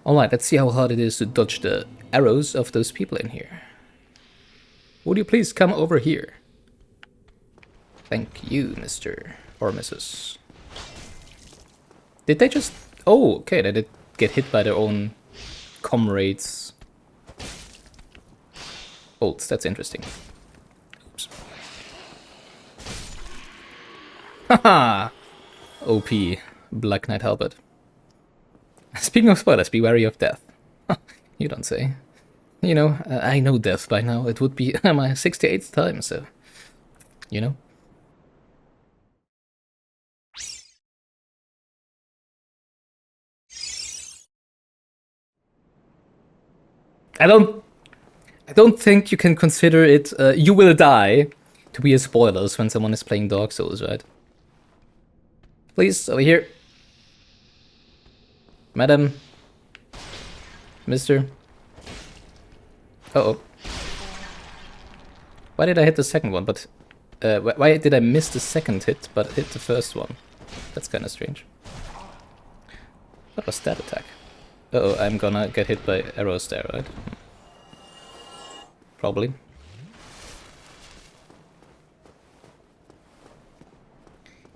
Alright, let's see how hard it is to dodge the arrows of those people in here. Would you please come over here? Thank you, Mr. or Mrs. Did they just... Oh, okay, they did get hit by their own comrades. Bolts, that's interesting. Oops. Haha! OP, Black Knight Halberd. Speaking of spoilers, be wary of death. You don't say. You know, I know death by now. It would be my 68th time, so... You know? I don't think you can consider it you will die to be a spoilers when someone is playing Dark Souls, right? Please, over here. Madam. Mister. Uh-oh. Why did I hit the second one, but... why did I miss the second hit, but hit the first one? That's kind of strange. What was that attack? Uh-oh, I'm gonna get hit by arrows there, right? Probably.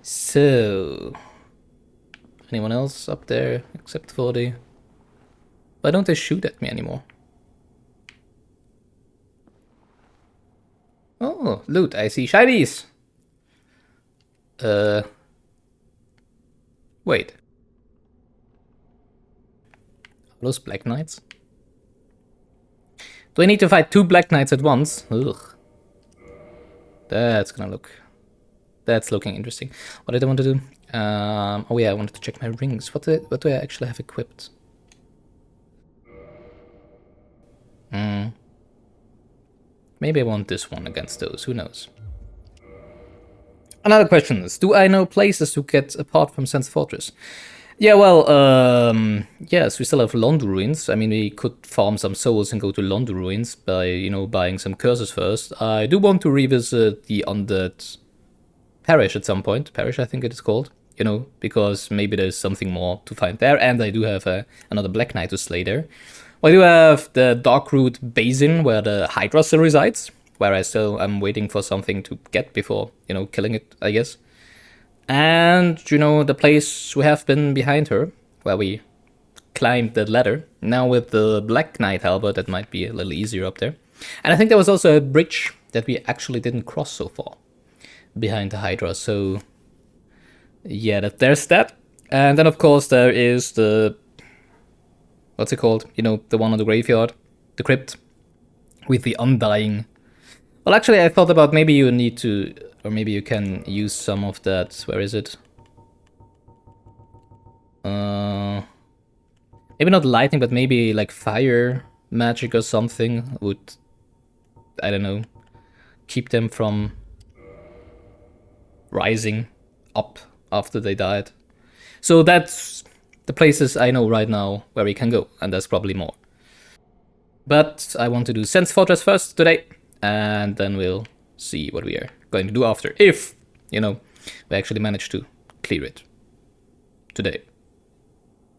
So... Anyone else up there except for the... Why don't they shoot at me anymore? Oh, loot, I see shinies! Wait. Are those Black Knights? Do I need to fight 2 Black Knights at once? Ugh. That's gonna look... That's looking interesting. What did I want to do? Oh yeah, I wanted to check my rings. What do I actually have equipped? Maybe I want this one against those, who knows? Another question is, do I know places to get apart from Sense Fortress? Yeah, well, yes, we still have Londo Ruins. I mean, we could farm some souls and go to Londo Ruins by, you know, buying some curses first. I do want to revisit the Undead Parish at some point. Parish, I think it is called. You know, because maybe there's something more to find there. And I do have another Black Knight to slay there. I do have the Darkroot Basin, where the Hydra still resides. Where I'm waiting for something to get before, you know, killing it, I guess. And, you know, the place we have been behind her, where we climbed the ladder. Now with the Black Knight Halberd, that might be a little easier up there. And I think there was also a bridge that we actually didn't cross so far behind the Hydra, so yeah, there's that. And then of course there is the, what's it called? You know, the one on the graveyard, the crypt with the undying. Well, actually I thought about maybe you need to, or maybe you can use some of that, where is it? Maybe not lightning, but maybe like fire magic or something would, I don't know, keep them from rising up after they died. So that's the places I know right now where we can go, and there's probably more. But I want to do Sense Fortress first today, and then we'll see what we are going to do after, if, you know, we actually manage to clear it today.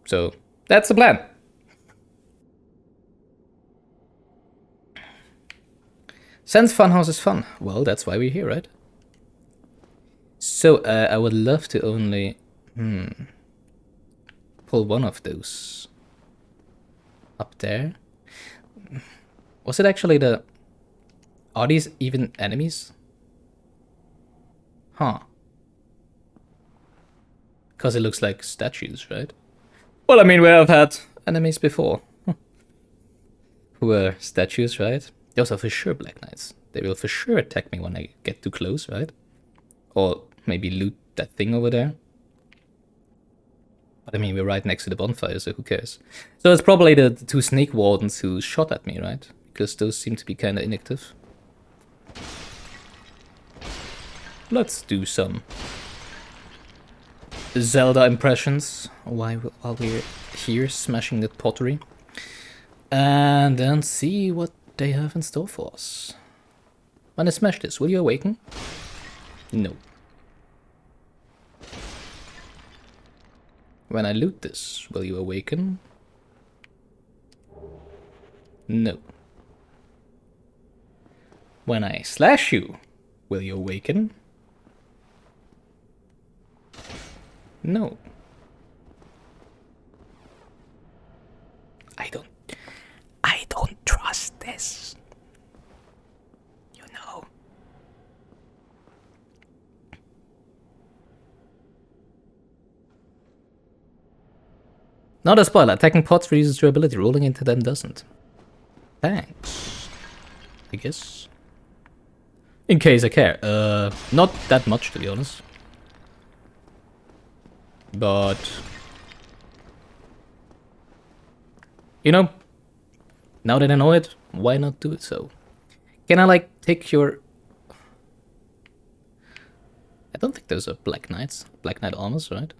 So that's the plan. Sense Funhouse is fun. Well, that's why we're here, right? So, I would love to only pull one of those up there. Was it actually the... Are these even enemies? Huh. Because it looks like statues, right? Well, I mean, we have had enemies before. Who were statues, right? Those are for sure Black Knights. They will for sure attack me when I get too close, right? Or maybe loot that thing over there. But I mean, we're right next to the bonfire, so who cares? So it's probably the 2 snake wardens who shot at me, right? Because those seem to be kind of inactive. Let's do some Zelda impressions while we're here smashing that pottery. And then see what they have in store for us. When I smash this, will you awaken? No. When I loot this, will you awaken? No. When I slash you, will you awaken? No. I don't trust this. You know. Not a spoiler. Attacking pots reduces durability. Rolling into them doesn't. Thanks. I guess. In case I care. Not that much, to be honest. But... you know, now that I know it, why not do it so? Can I, like, take your... I don't think those are Black Knights. Black Knight armors, right?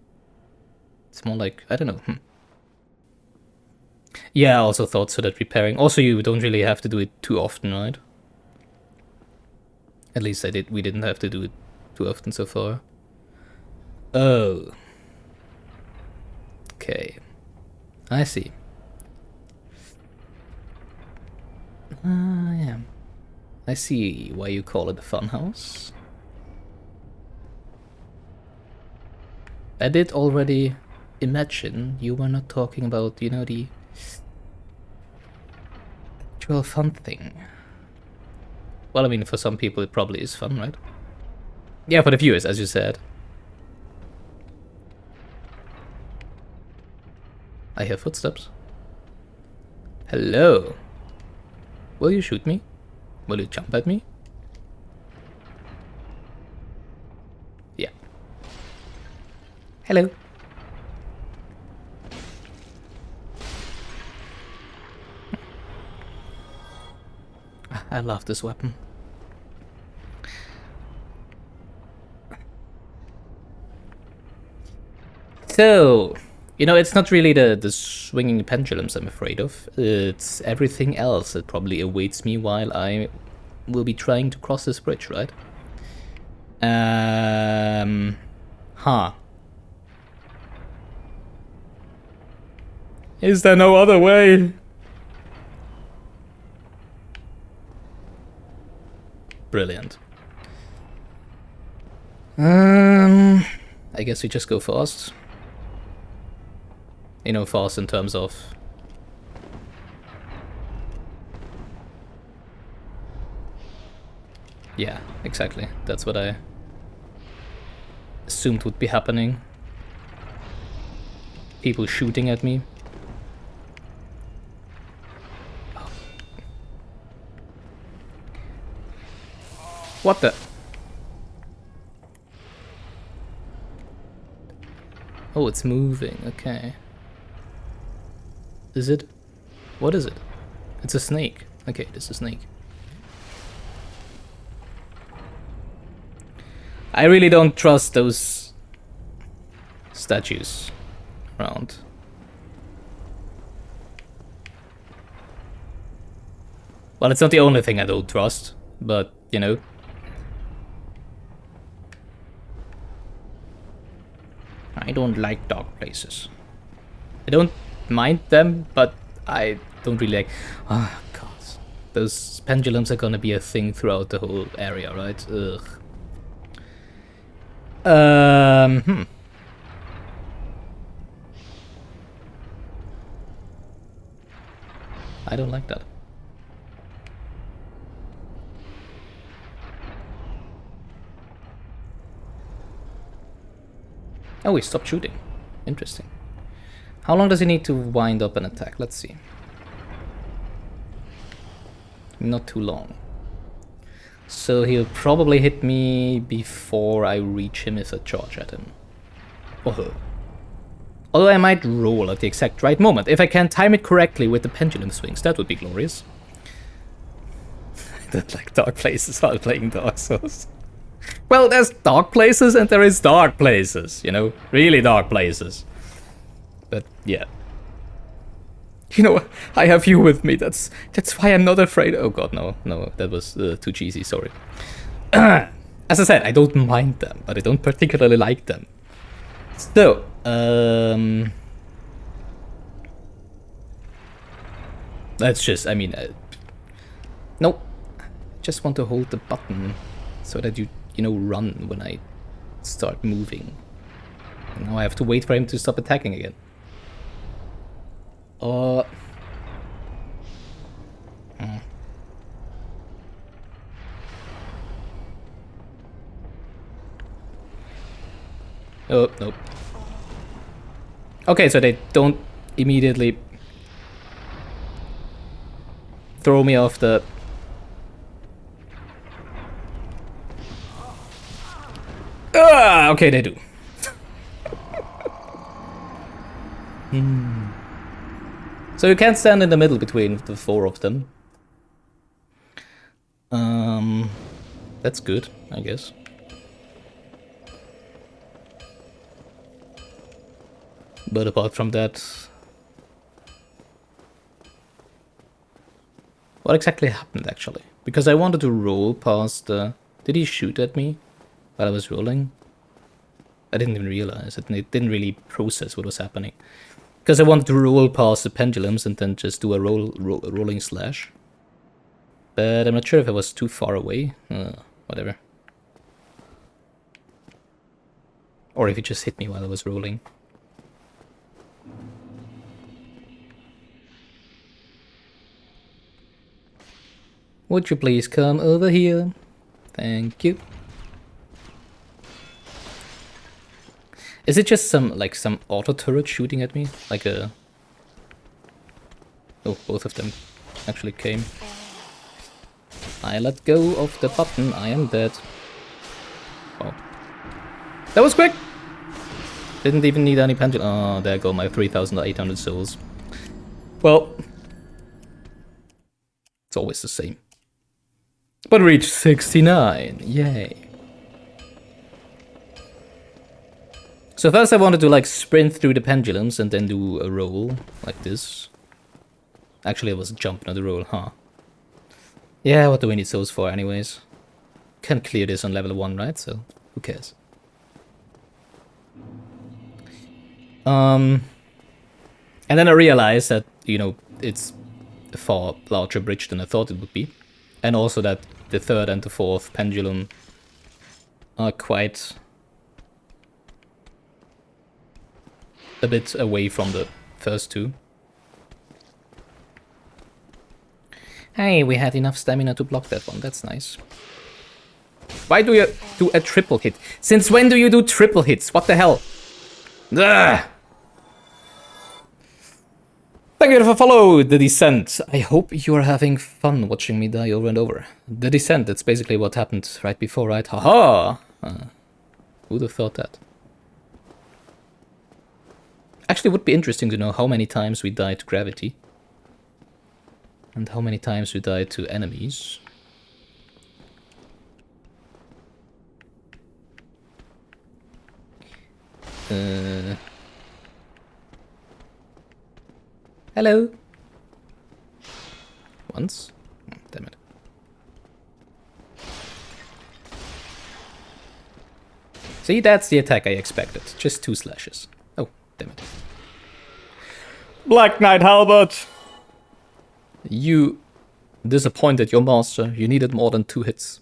It's more like, I don't know. Yeah, I also thought so, that repairing... also, you don't really have to do it too often, right? At least we didn't have to do it too often so far. Oh. Okay. I see. Yeah. I see why you call it a funhouse. I did already imagine you were not talking about, you know, the actual fun thing. Well, I mean, for some people it probably is fun, right? Yeah, for the viewers, as you said. I hear footsteps. Hello. Will you shoot me? Will you jump at me? Yeah. Hello. I love this weapon. So, you know, it's not really the swinging pendulums I'm afraid of. It's everything else that probably awaits me while I will be trying to cross this bridge, right? Huh. Is there no other way? Brilliant. I guess we just go fast. You know, fast in terms of... yeah, exactly. That's what I assumed would be happening. People shooting at me. What the? Oh, it's moving, okay. Is it? What is it? It's a snake. Okay, it is a snake. I really don't trust those statues around. Well, it's not the only thing I don't trust, but, you know. I don't like dark places. I don't mind them, but I don't really like... oh, God. Those pendulums are gonna be a thing throughout the whole area, right? Ugh. I don't like that. Oh, he stopped shooting. Interesting. How long does he need to wind up an attack? Let's see. Not too long. So he'll probably hit me before I reach him if I charge at him. Oh. Although I might roll at the exact right moment. If I can time it correctly with the pendulum swings, that would be glorious. I don't like dark places while playing Dark Souls. Well, there's dark places and there is dark places, you know? Really dark places. But, yeah. You know, I have you with me, that's why I'm not afraid. Oh god, no, that was too cheesy, sorry. As I said, I don't mind them, but I don't particularly like them. So, That's just, I mean... nope. Just want to hold the button so that you know, run when I start moving. And now I have to wait for him to stop attacking again. Oh, nope. Okay, so they don't immediately throw me off the... okay, they do. So you can't stand in the middle between the 4 of them. That's good, I guess. But apart from that... what exactly happened, actually? Because I wanted to roll past the... did he shoot at me while I was rolling? I didn't even realize it, and it didn't really process what was happening. Because I wanted to roll past the pendulums and then just do a rolling slash. But I'm not sure if I was too far away. Whatever. Or if it just hit me while I was rolling. Would you please come over here? Thank you. Is it just some auto turret shooting at me? Like a... oh, both of them actually came. I let go of the button, I am dead. Oh. That was quick! Didn't even need any pendulum. Oh, there go my 3,800 souls. Well... it's always the same. But reached 69, yay. So first I wanted to like sprint through the pendulums and then do a roll like this. Actually it was a jump, not a roll, huh? Yeah, what do we need souls for anyways? Can clear this on level 1, right? So who cares? And then I realized that, you know, it's a far larger bridge than I thought it would be. And also that the 3rd and the 4th pendulum are quite a bit away from the first 2. Hey, we had enough stamina to block that one, that's nice. Why do you do a triple hit? Since when do you do triple hits? What the hell? Ugh! Thank you for follow, The Descent. I hope you are having fun watching me die over and over. The Descent, that's basically what happened right before, right? Haha! Who'd have thought that? Actually, it would be interesting to know how many times we died to gravity. And how many times we died to enemies. Hello? Once? Oh, damn it. See, that's the attack I expected. Just 2 slashes. Oh, damn it. Black Knight Halbert! You disappointed your master. You needed more than 2 hits.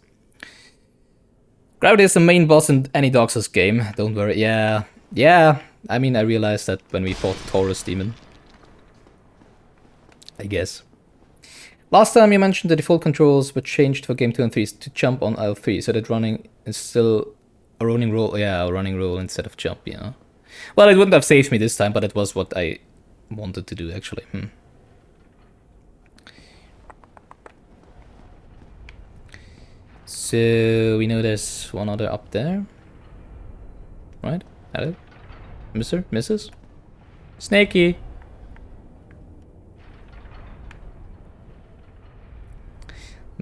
Gravity is the main boss in any Dark Souls game. Don't worry. Yeah. Yeah. I mean, I realized that when we fought the Taurus demon. I guess. Last time you mentioned the default controls were changed for game 2 and 3 to jump on L3, so that running is still a running roll. Yeah, a running roll instead of jump, yeah. Well, it wouldn't have saved me this time, but it was what I wanted to do, actually. So, we know there's one other up there. Right? Hello? Mr.? Mrs.? Snakey!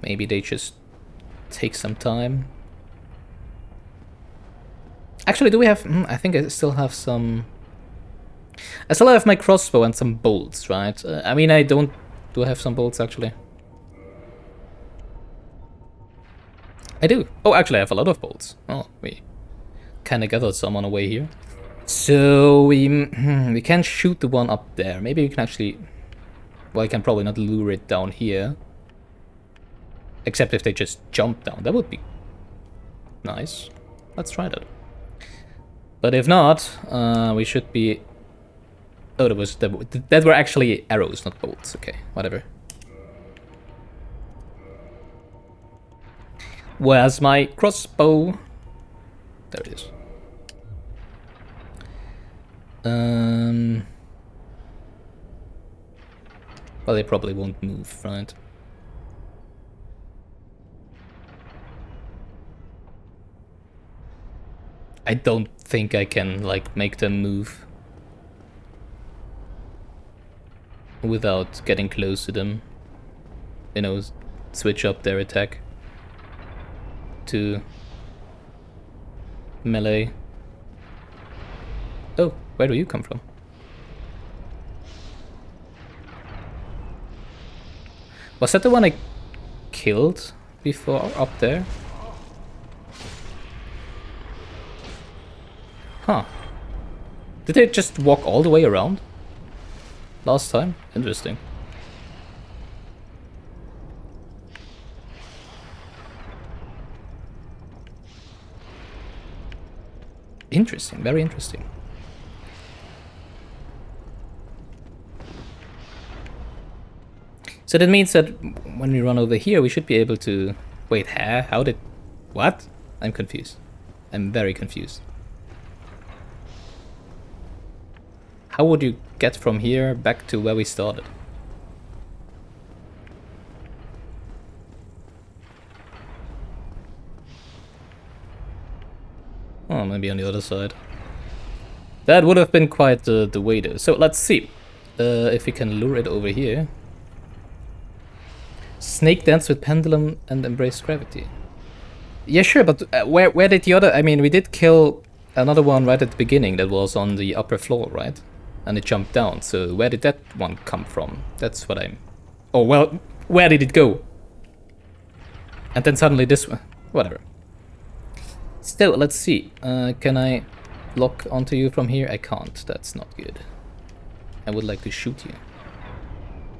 Maybe they just take some time. Actually, do we have... I think I still have some... I still have my crossbow and some bolts, right? I mean, I don't... Do I have some bolts, actually? I do. Oh, actually, I have a lot of bolts. Oh, we kind of gathered some on the way here. So, we can shoot the one up there. Maybe we can actually... Well, I can probably not lure it down here. Except if they just jump down. That would be nice. Let's try that. But if not, we should be... Oh, that were actually arrows, not bolts. Okay, whatever. Where's my crossbow? There it is. Well, they probably won't move, right? I don't think I can, like, make them move without getting close to them. You know, switch up their attack to melee. Oh, where do you come from? Was that the one I killed before up there? Huh. Did they just walk all the way around last time? Interesting. Interesting, very interesting. So that means that when we run over here, we should be able to... Wait, how did... What? I'm confused. I'm very confused. How would you get from here back to where we started? Oh, maybe on the other side. That would have been quite the way though. So let's see if we can lure it over here. Snake dance with pendulum and embrace gravity. Yeah, sure, but where did the other... I mean, we did kill another one right at the beginning that was on the upper floor, right? And it jumped down, so where did that one come from? That's what I'm... Oh, well, where did it go? And then suddenly this one... Whatever. Still, let's see. Can I lock onto you from here? I can't. That's not good. I would like to shoot you.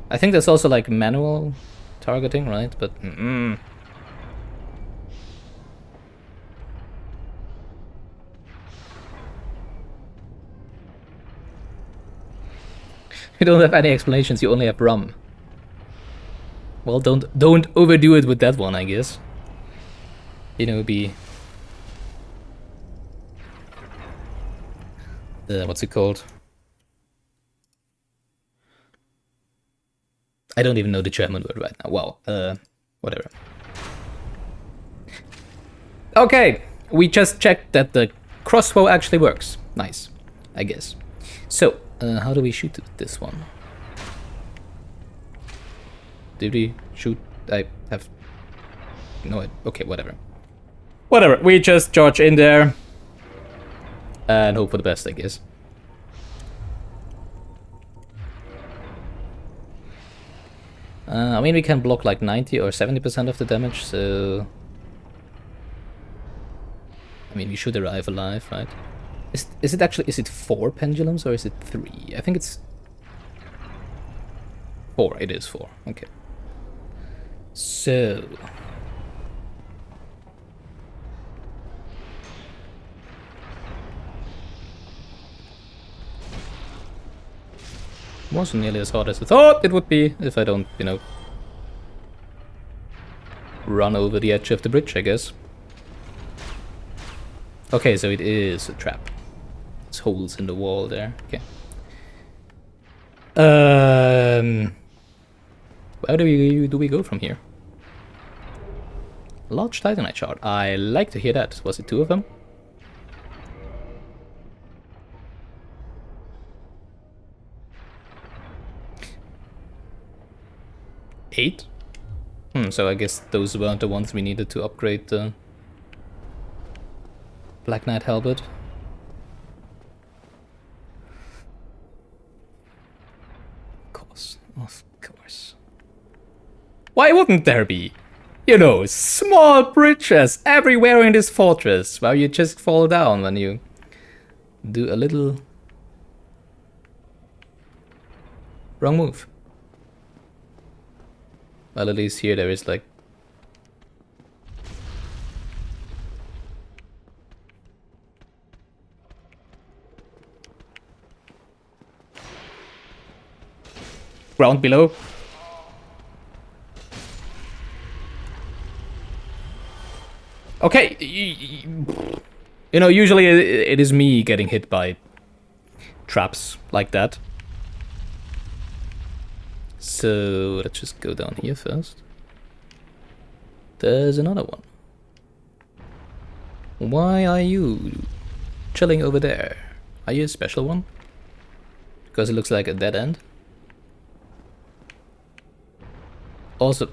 I think there's also like manual targeting, right? But you don't have any explanations. You only have rum. Well, don't overdo it with that one, I guess. You know, be what's it called? I don't even know the German word right now. Well, whatever. Okay, we just checked that the crossbow actually works. Nice, I guess. So, how do we shoot this one? Did we shoot? I have no. Okay, whatever. Whatever. We just charge in there and hope for the best, I guess. I mean, we can block like 90 or 70% of the damage, so... I mean, we should arrive alive, right? Is it actually... Is it 4 pendulums or is it 3? I think it's... 4, it is 4, okay. So... Wasn't nearly as hard as I thought it would be if I don't, you know, run over the edge of the bridge, I guess. Okay, so it is a trap. It's holes in the wall there. Okay. Where do we go from here? Large Titanite shard. I like to hear that. Was it 2 of them? Eight? So I guess those weren't the ones we needed to upgrade the Black Knight Halberd. Of course. Why wouldn't there be? You know, small bridges everywhere in this fortress where you just fall down when you do a little wrong move. Well, at least here there is like... ground below. Okay, you know, usually it is me getting hit by traps like that. So let's just go down here first. There's another one. Why are you chilling over there? Are you a special one? Because it looks like a dead end. Also...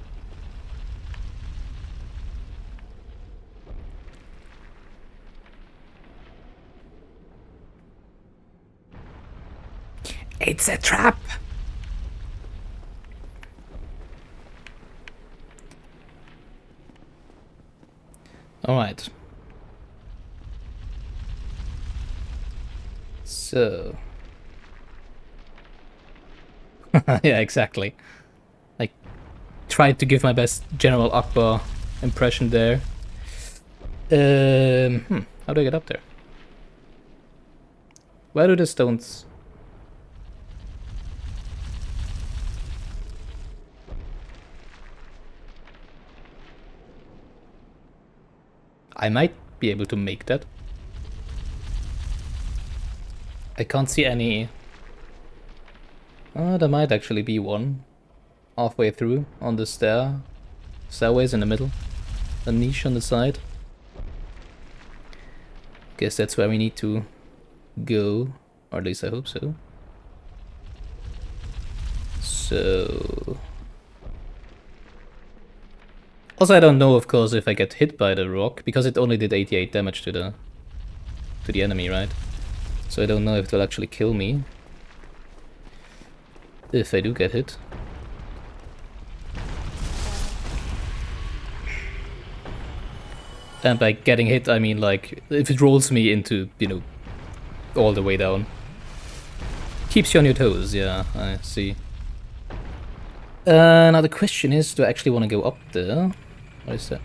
it's a trap! Alright. So... yeah, exactly. I tried to give my best General Akbar impression there. How do I get up there? Where do the stones... I might be able to make that. I can't see any... there might actually be one. Halfway through, on the stairways in the middle. A niche on the side. Guess that's where we need to go. Or at least I hope so. So... also, I don't know, of course, if I get hit by the rock, because it only did 88 damage to the enemy, right? So I don't know if it will actually kill me. If I do get hit. And by getting hit, I mean, like, if it rolls me into, you know, all the way down. Keeps you on your toes, yeah, I see. Now the question is, do I actually want to go up there? What is that?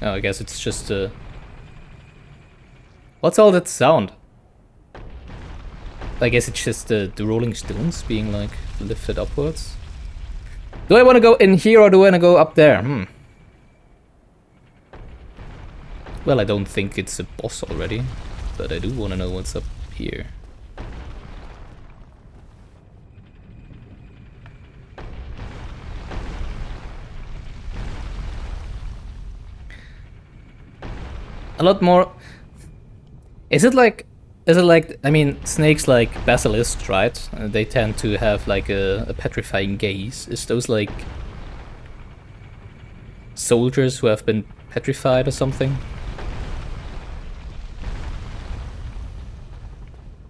Oh, I guess it's just what's all that sound? I guess it's just the rolling stones being like lifted upwards. Do I want to go in here or do I want to go up there? Well, I don't think it's a boss already, but I do want to know what's up here. A lot more. Is it like, I mean, snakes like basilisks, right? They tend to have like a petrifying gaze. Is those like soldiers who have been petrified or something?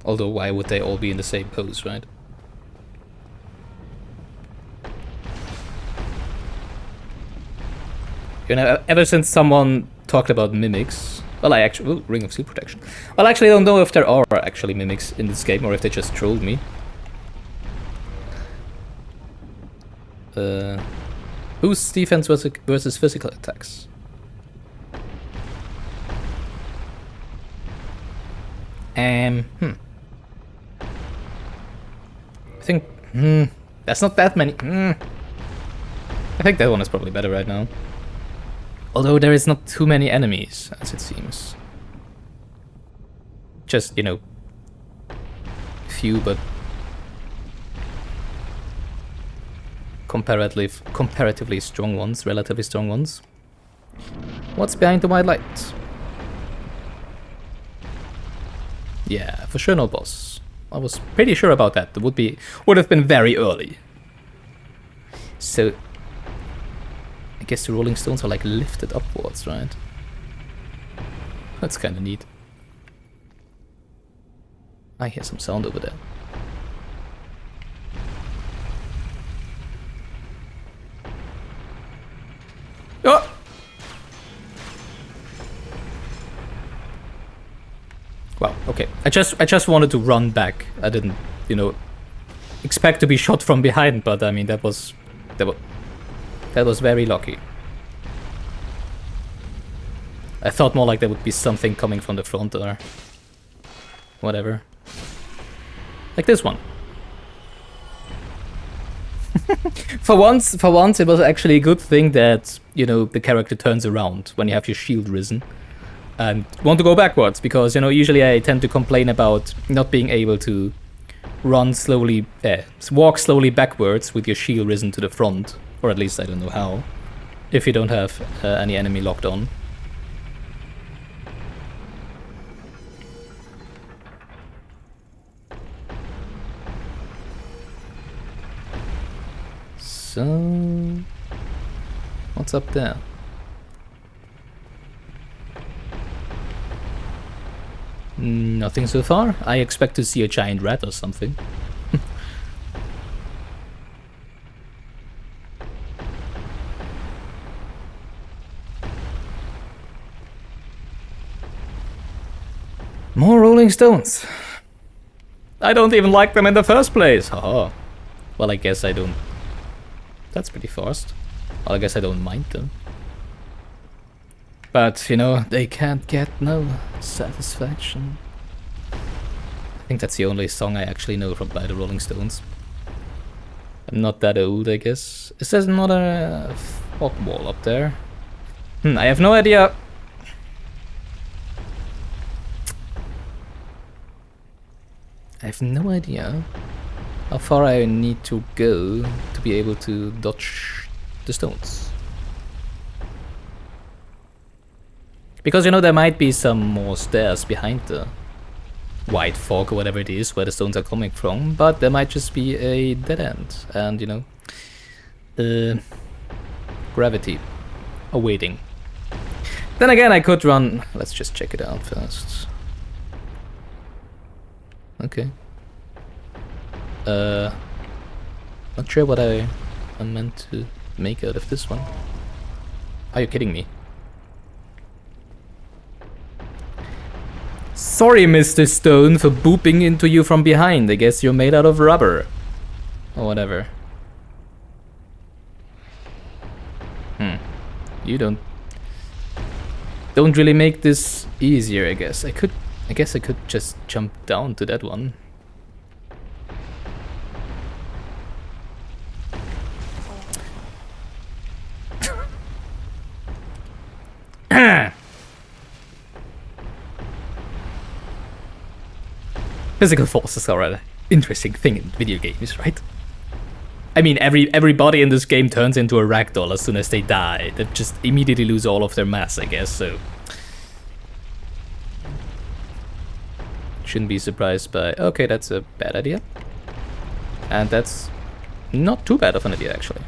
Although, why would they all be in the same pose, right? You know, ever since someone talked about mimics, well, I actually... ooh, Ring of Seal Protection. Well, I actually don't know if there are actually mimics in this game, or if they just trolled me. Boost defense versus physical attacks. I think... that's not that many... I think that one is probably better right now. Although there is not too many enemies, as it seems. Just, you know, few, but comparatively strong ones, relatively strong ones. What's behind the white light? Yeah, for sure no boss. I was pretty sure about that. It would have been very early. So I guess the rolling stones are like lifted upwards, right? That's kind of neat. I hear some sound over there. Oh! Wow, okay. I just wanted to run back. I didn't, you know, expect to be shot from behind, but I mean that was very lucky. I thought more like there would be something coming from the front or whatever. Like this one. For once it was actually a good thing that, you know, the character turns around when you have your shield risen and want to go backwards, because, you know, usually I tend to complain about not being able to walk slowly backwards with your shield risen to the front, or at least I don't know how, if you don't have any enemy locked on. So, what's up there? Nothing so far. I expect to see a giant rat or something. More Rolling Stones. I don't even like them in the first place. Oh. Well, I guess I don't. That's pretty fast. Well, I guess I don't mind them. But, you know, they can't get no satisfaction. I think that's the only song I actually know by the Rolling Stones. I'm not that old, I guess. Is there another fog wall up there? I have no idea. I have no idea how far I need to go to be able to dodge the stones. Because, you know, there might be some more stairs behind the white fog or whatever it is where the stones are coming from, but there might just be a dead end and, you know, gravity awaiting. Then again, I could run. Let's just check it out first. Okay. Not sure what I am meant to make out of this one. Are you kidding me? Sorry, Mr. Stone, for booping into you from behind. I guess you're made out of rubber. Or whatever. You don't really make this easier, I guess. I guess I could just jump down to that one. Physical forces are an interesting thing in video games, right? I mean, everybody in this game turns into a ragdoll as soon as they die. They just immediately lose all of their mass, I guess, so... Shouldn't be surprised by... Okay, that's a bad idea. And that's not too bad of an idea, actually.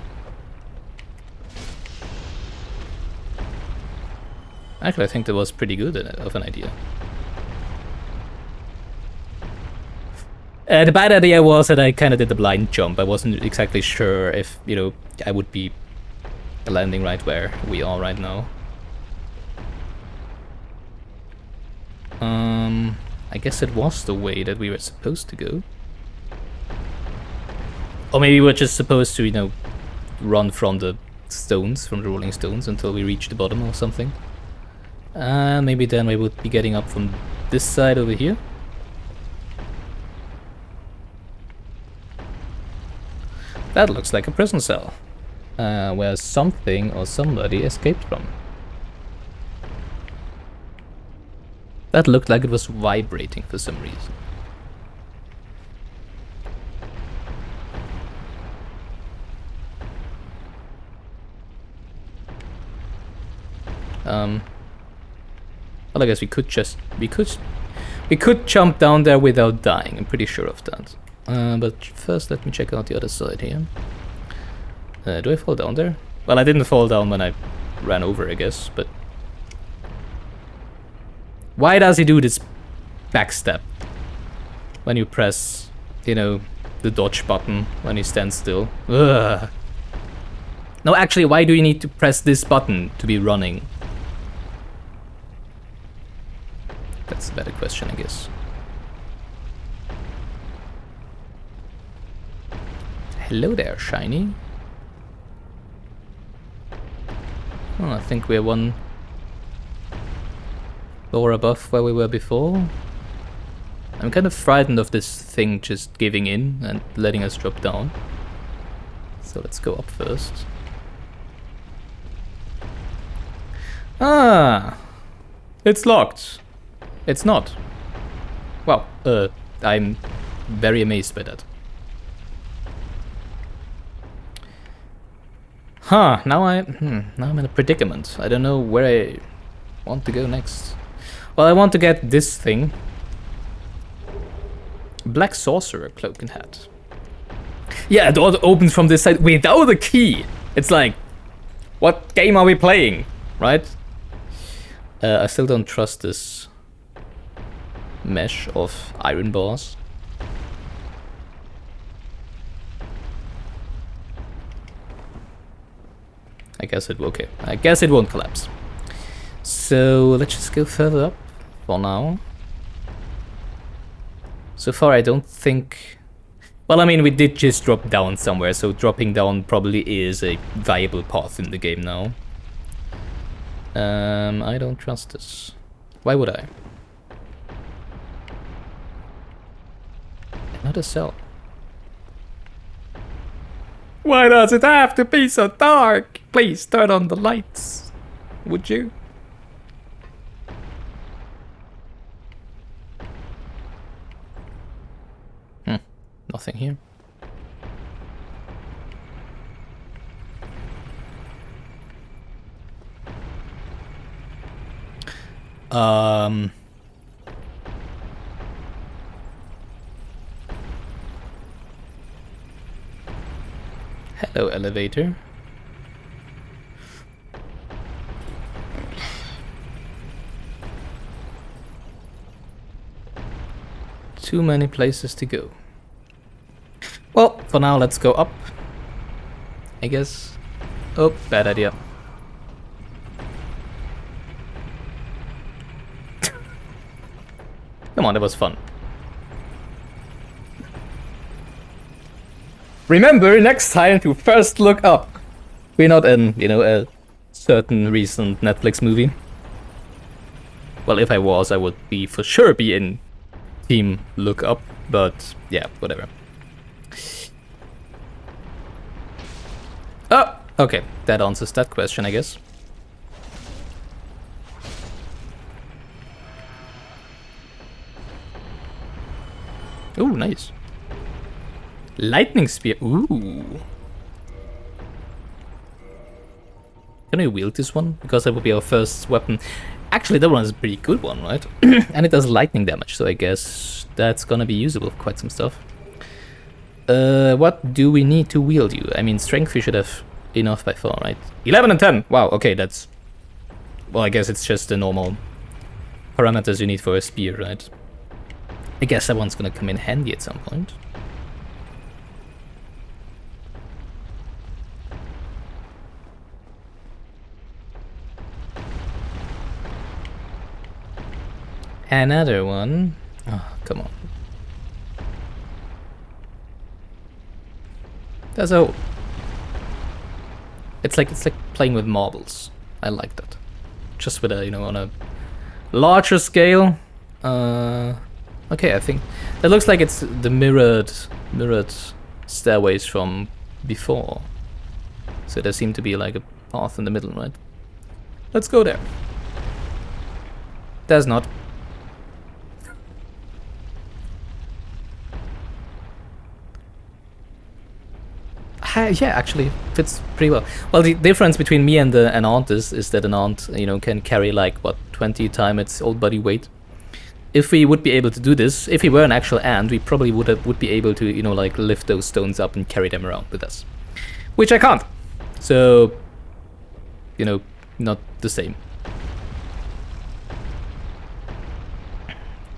Actually, I think that was pretty good of an idea. The bad idea was that I kind of did the blind jump. I wasn't exactly sure if, you know, I would be landing right where we are right now. I guess it was the way that we were supposed to go. Or maybe we were just supposed to, you know, run from the stones, from the rolling stones, until we reach the bottom or something. Maybe then we would be getting up from this side over here. That looks like a prison cell, where something or somebody escaped from. That looked like it was vibrating for some reason. Well, I guess we could jump down there without dying. I'm pretty sure of that. But first, let me check out the other side here. Do I fall down there? Well, I didn't fall down when I ran over, I guess, but... Why does he do this backstep? When you press, you know, the dodge button when he stands still. Ugh. No, actually, why do you need to press this button to be running? That's a better question, I guess. Hello there, shiny. Oh, I think we're one floor above where we were before. I'm kind of frightened of this thing just giving in and letting us drop down. So let's go up first. Ah! It's locked. It's not. Wow, I'm very amazed by that. Huh, now I'm in a predicament. I don't know where I want to go next. Well, I want to get this thing. Black Sorcerer Cloak and Hat. Yeah, the door opens from this side without a key. It's like, what game are we playing, right? I still don't trust this mesh of iron bars. I guess it won't collapse. So let's just go further up for now. So far I don't think... Well, I mean, we did just drop down somewhere, so dropping down probably is a viable path in the game now. I don't trust this. Why would I? Another cell. Why does it have to be so dark? Please turn on the lights, would you? Nothing here. Hello, elevator. Too many places to go. Well, for now, let's go up, I guess. Oh, bad idea. Come on, that was fun. Remember next time to first look up. We're not in, you know, a certain recent Netflix movie. Well, if I was, I would be for sure be in Team Look Up, but yeah, whatever. Oh, okay, that answers that question, I guess. Ooh, nice. Lightning spear. Ooh. Can we wield this one? Because that would be our first weapon. Actually, that one is a pretty good one, right? And it does lightning damage, so I guess that's gonna be usable for quite some stuff. What do we need to wield you? I mean, strength we should have enough by far, right? 11 and 10! Wow, okay, that's... Well, I guess it's just the normal parameters you need for a spear, right? I guess that one's gonna come in handy at some point. Another one. Oh, come on. There's a hole. It's like playing with marbles. I like that. Just with a, you know, on a larger scale. Okay, I think that looks like it's the mirrored stairways from before. So there seemed to be like a path in the middle, right? Let's go there. There's not. Yeah, actually fits pretty well. Well, the difference between me and an ant is that an ant, you know, can carry like what 20 times its old body weight. If we would be able to do this, if we were an actual ant, we probably would be able to, you know, like lift those stones up and carry them around with us, which I can't. So, you know, not the same.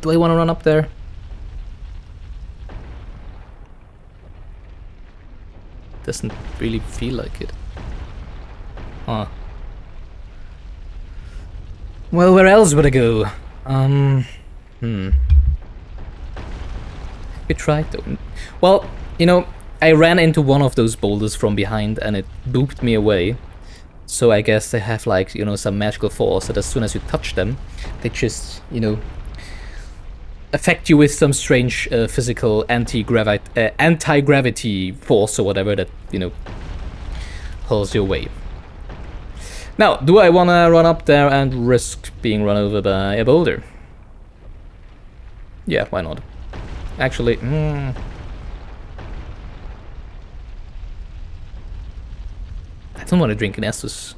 Do I want to run up there? Doesn't really feel like it. Huh. Well, where else would I go? We tried though. Well, you know, I ran into one of those boulders from behind and it booped me away. So I guess they have like, you know, some magical force that as soon as you touch them, they just, you know, affect you with some strange physical anti-gravity force or whatever that, you know, pulls you away. Now, do I want to run up there and risk being run over by a boulder? Yeah, why not? Actually, I don't want to drink an Estus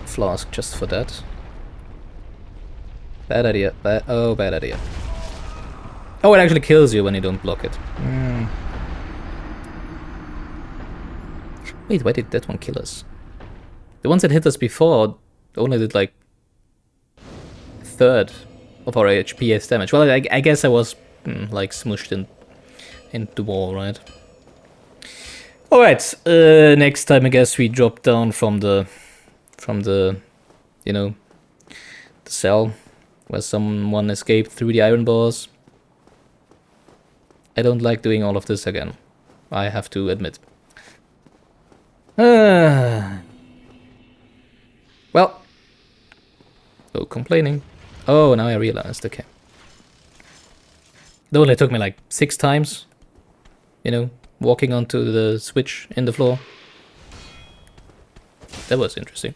flask just for that. Bad idea. Bad idea. Oh, it actually kills you when you don't block it. Wait, why did that one kill us? The ones that hit us before only did like a third of our HP as damage. Well, I guess I was like smushed into the wall, right? Alright, next time I guess we drop down from the, you know, the cell where someone escaped through the iron bars. I don't like doing all of this again, I have to admit. Well, no complaining. Oh, now I realized, okay. It only took me like 6 times, you know, walking onto the switch in the floor. That was interesting.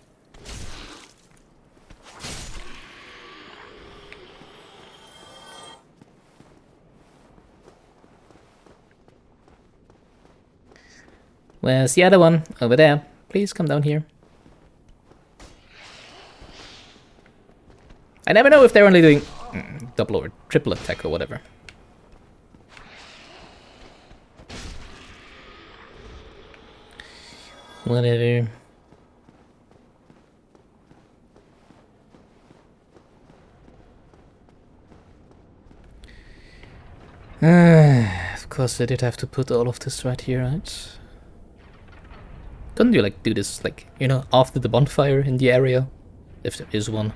Where's the other one? Over there. Please come down here. I never know if they're only doing double or triple attack or whatever. Whatever. Of course I did have to put all of this right here, right? Couldn't you like do this like, you know, after the bonfire in the area? If there is one.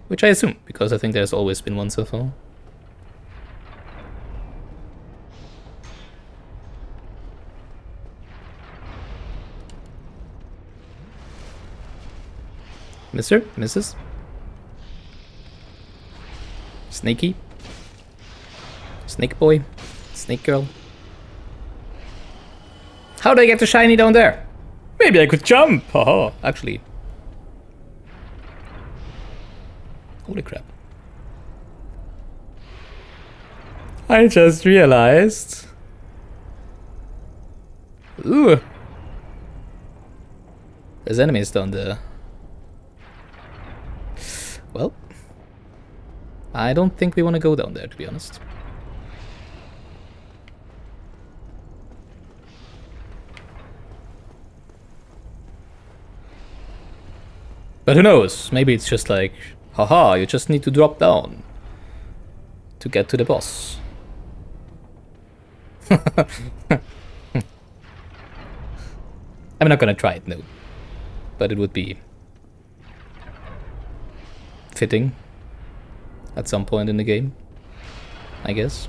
Which I assume, because I think there's always been one so far. Mister? Mrs.? Snakey? Snake boy? Snake girl? How do I get to shiny down there? Maybe I could jump! Haha, actually. Holy crap. I just realized. Ooh. There's enemies down there. Well, I don't think we want to go down there, to be honest. But who knows? Maybe it's just like, haha, you just need to drop down to get to the boss. I'm not gonna try it, no. But it would be fitting at some point in the game, I guess.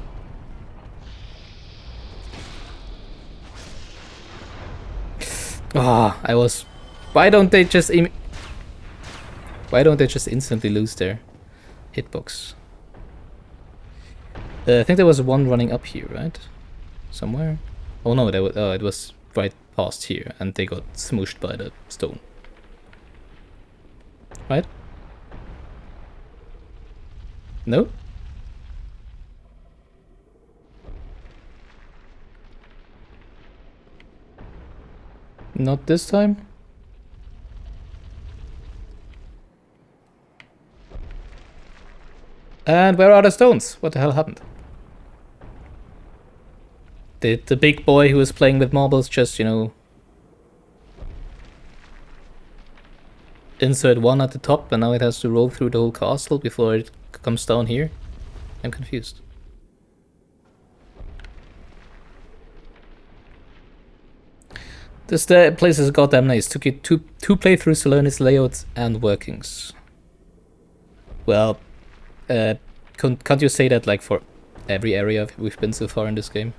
Ah, I was... Why don't they just instantly lose their hitbox? I think there was one running up here, right? Somewhere? Oh no, it was right past here, and they got smooshed by the stone. Right? No? Not this time? And where are the stones? What the hell happened? Did the big boy who was playing with marbles just, you know, insert one at the top and now it has to roll through the whole castle before it comes down here? I'm confused. This place is goddamn nice. Took you two playthroughs to learn its layouts and workings. Well, can't you say that like for every area we've been so far in this game.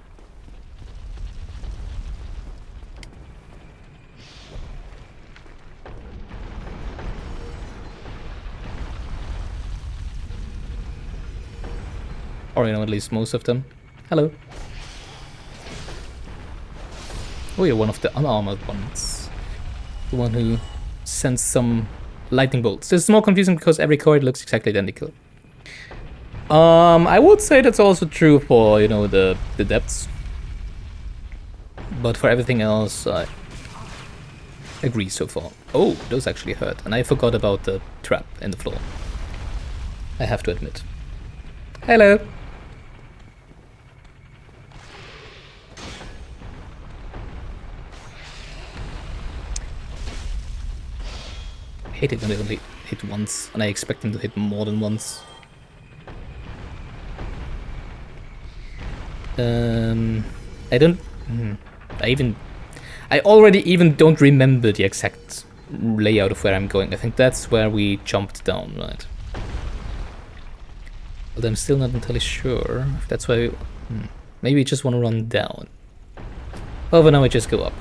Or, you know, at least most of them. Hello. Oh, you're one of the unarmored ones. The one who sends some lightning bolts. This is more confusing because every card looks exactly identical. I would say that's also true for, you know, the depths. But for everything else, I agree so far. Oh, those actually hurt. And I forgot about the trap in the floor. I have to admit. Hello. I hate it when they only hit once, and I expect them to hit more than once. I don't... I already even don't remember the exact layout of where I'm going. I think that's where we jumped down, right? But I'm still not entirely sure if that's why... Maybe we just want to run down. Oh, but now we just go up.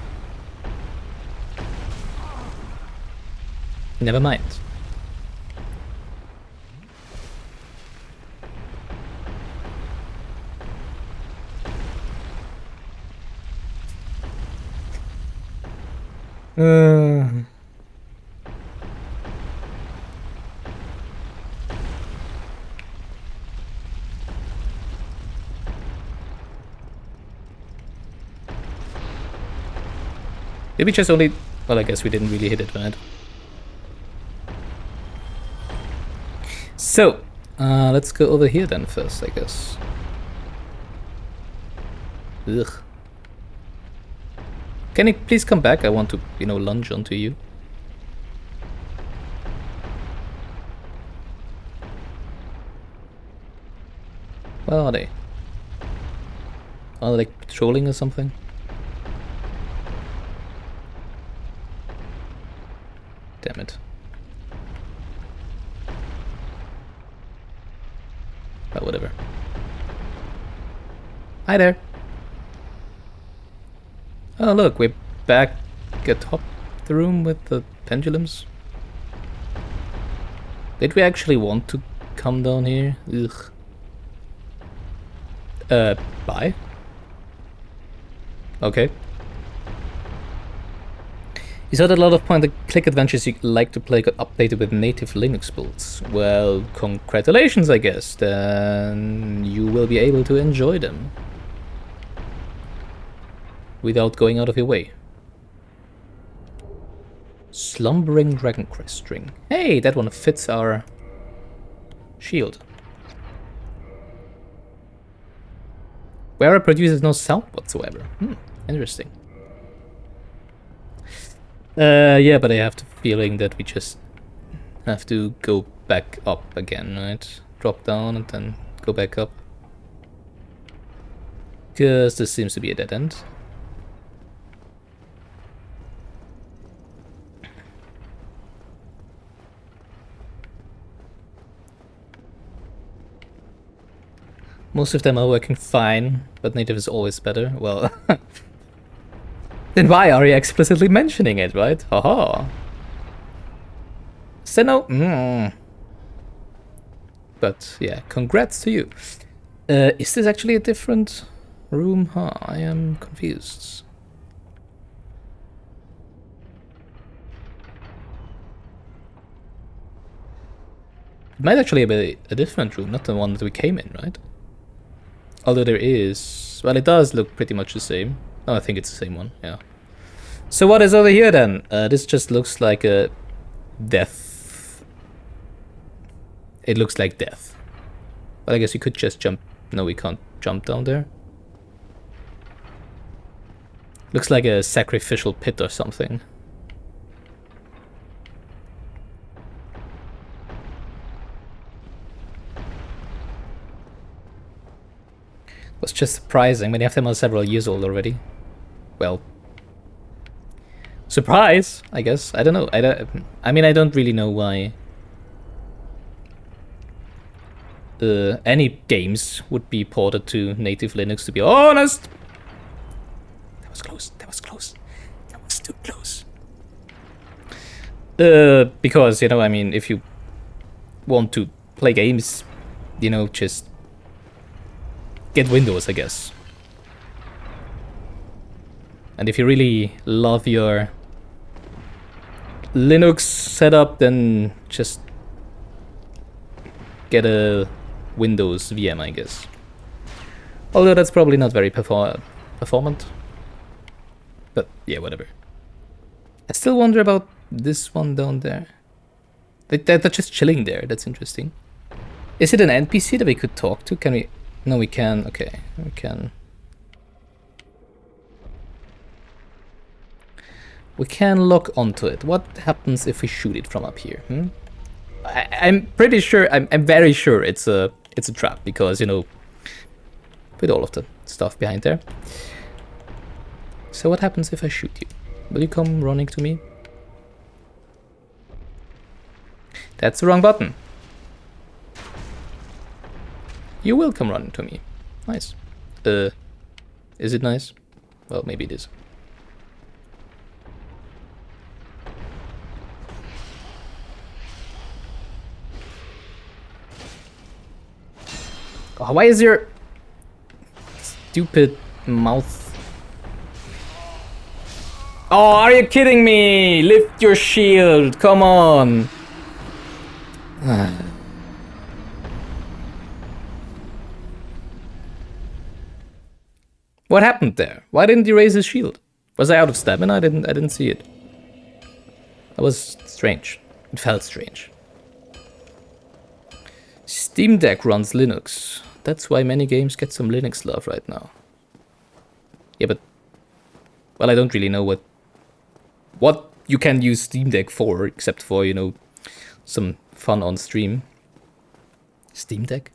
Never mind. Did we just only... Well, I guess we didn't really hit it, right? So, let's go over here then first, I guess. Ugh. Can you please come back? I want to, you know, lunge onto you. Where are they? Are they like patrolling or something? Damn it. But whatever. Hi there. Oh look, we're back atop the room with the pendulums. Did we actually want to come down here? Ugh. Bye? Okay. You said a lot of point-and-click adventures you like to play got updated with native Linux builds. Well, congratulations, I guess. Then you will be able to enjoy them without going out of your way. Slumbering Dragon Crest string. Hey, that one fits our shield. Wearer produces no sound whatsoever. Interesting. Yeah, but I have the feeling that we just have to go back up again, right? Drop down and then go back up. Because this seems to be a dead end. Most of them are working fine, but native is always better. Well, then why are you explicitly mentioning it, right? Haha. So no. But yeah, congrats to you. Is this actually a different room? Huh, I am confused. It might actually be a different room, not the one that we came in, right? Although there is... Well, it does look pretty much the same. Oh, I think it's the same one, yeah. So what is over here then? This just looks like a death. It looks like death. Well, I guess you could just jump. No, we can't jump down there. Looks like a sacrificial pit or something. Was just surprising. Many of them are several years old already. Well, surprise, I guess. I don't know. I mean, I don't really know why any games would be ported to native Linux, to be honest. That was close. That was close. That was too close. Because, you know, I mean, if you want to play games, you know, just get Windows, I guess. And if you really love your Linux setup, then just get a Windows VM, I guess. Although that's probably not very performant. But yeah, whatever. I still wonder about this one down there. They're just chilling there. That's interesting. Is it an NPC that we could talk to? Can we? No, we can. Okay, we can. We can lock onto it. What happens if we shoot it from up here? I'm pretty sure. I'm very sure it's a trap because, you know, with all of the stuff behind there. So what happens if I shoot you? Will you come running to me? That's the wrong button. You will come running to me. Nice. Is it nice? Well, maybe it is. Oh, why is your stupid mouth? Oh, are you kidding me? Lift your shield, come on. What happened there? Why didn't he raise his shield? Was I out of stamina? I didn't see it. That was strange. It felt strange. Steam Deck runs Linux. That's why many games get some Linux love right now. Yeah, but well, I don't really know what you can use Steam Deck for, except for, you know, some fun on stream. Steam Deck?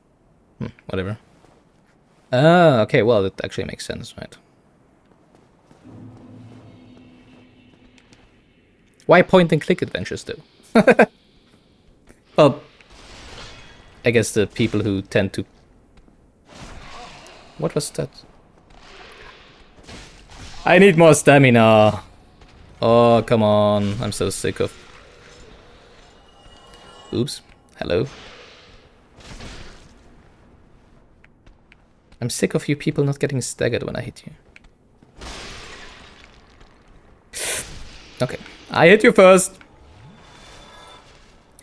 Whatever. Ah, okay, well, that actually makes sense, right? Why point and click adventures, though? Well, I guess the people who tend to... What was that? I need more stamina. Oh, come on. I'm so sick of... Oops. Hello. I'm sick of you people not getting staggered when I hit you. Okay. I hit you first.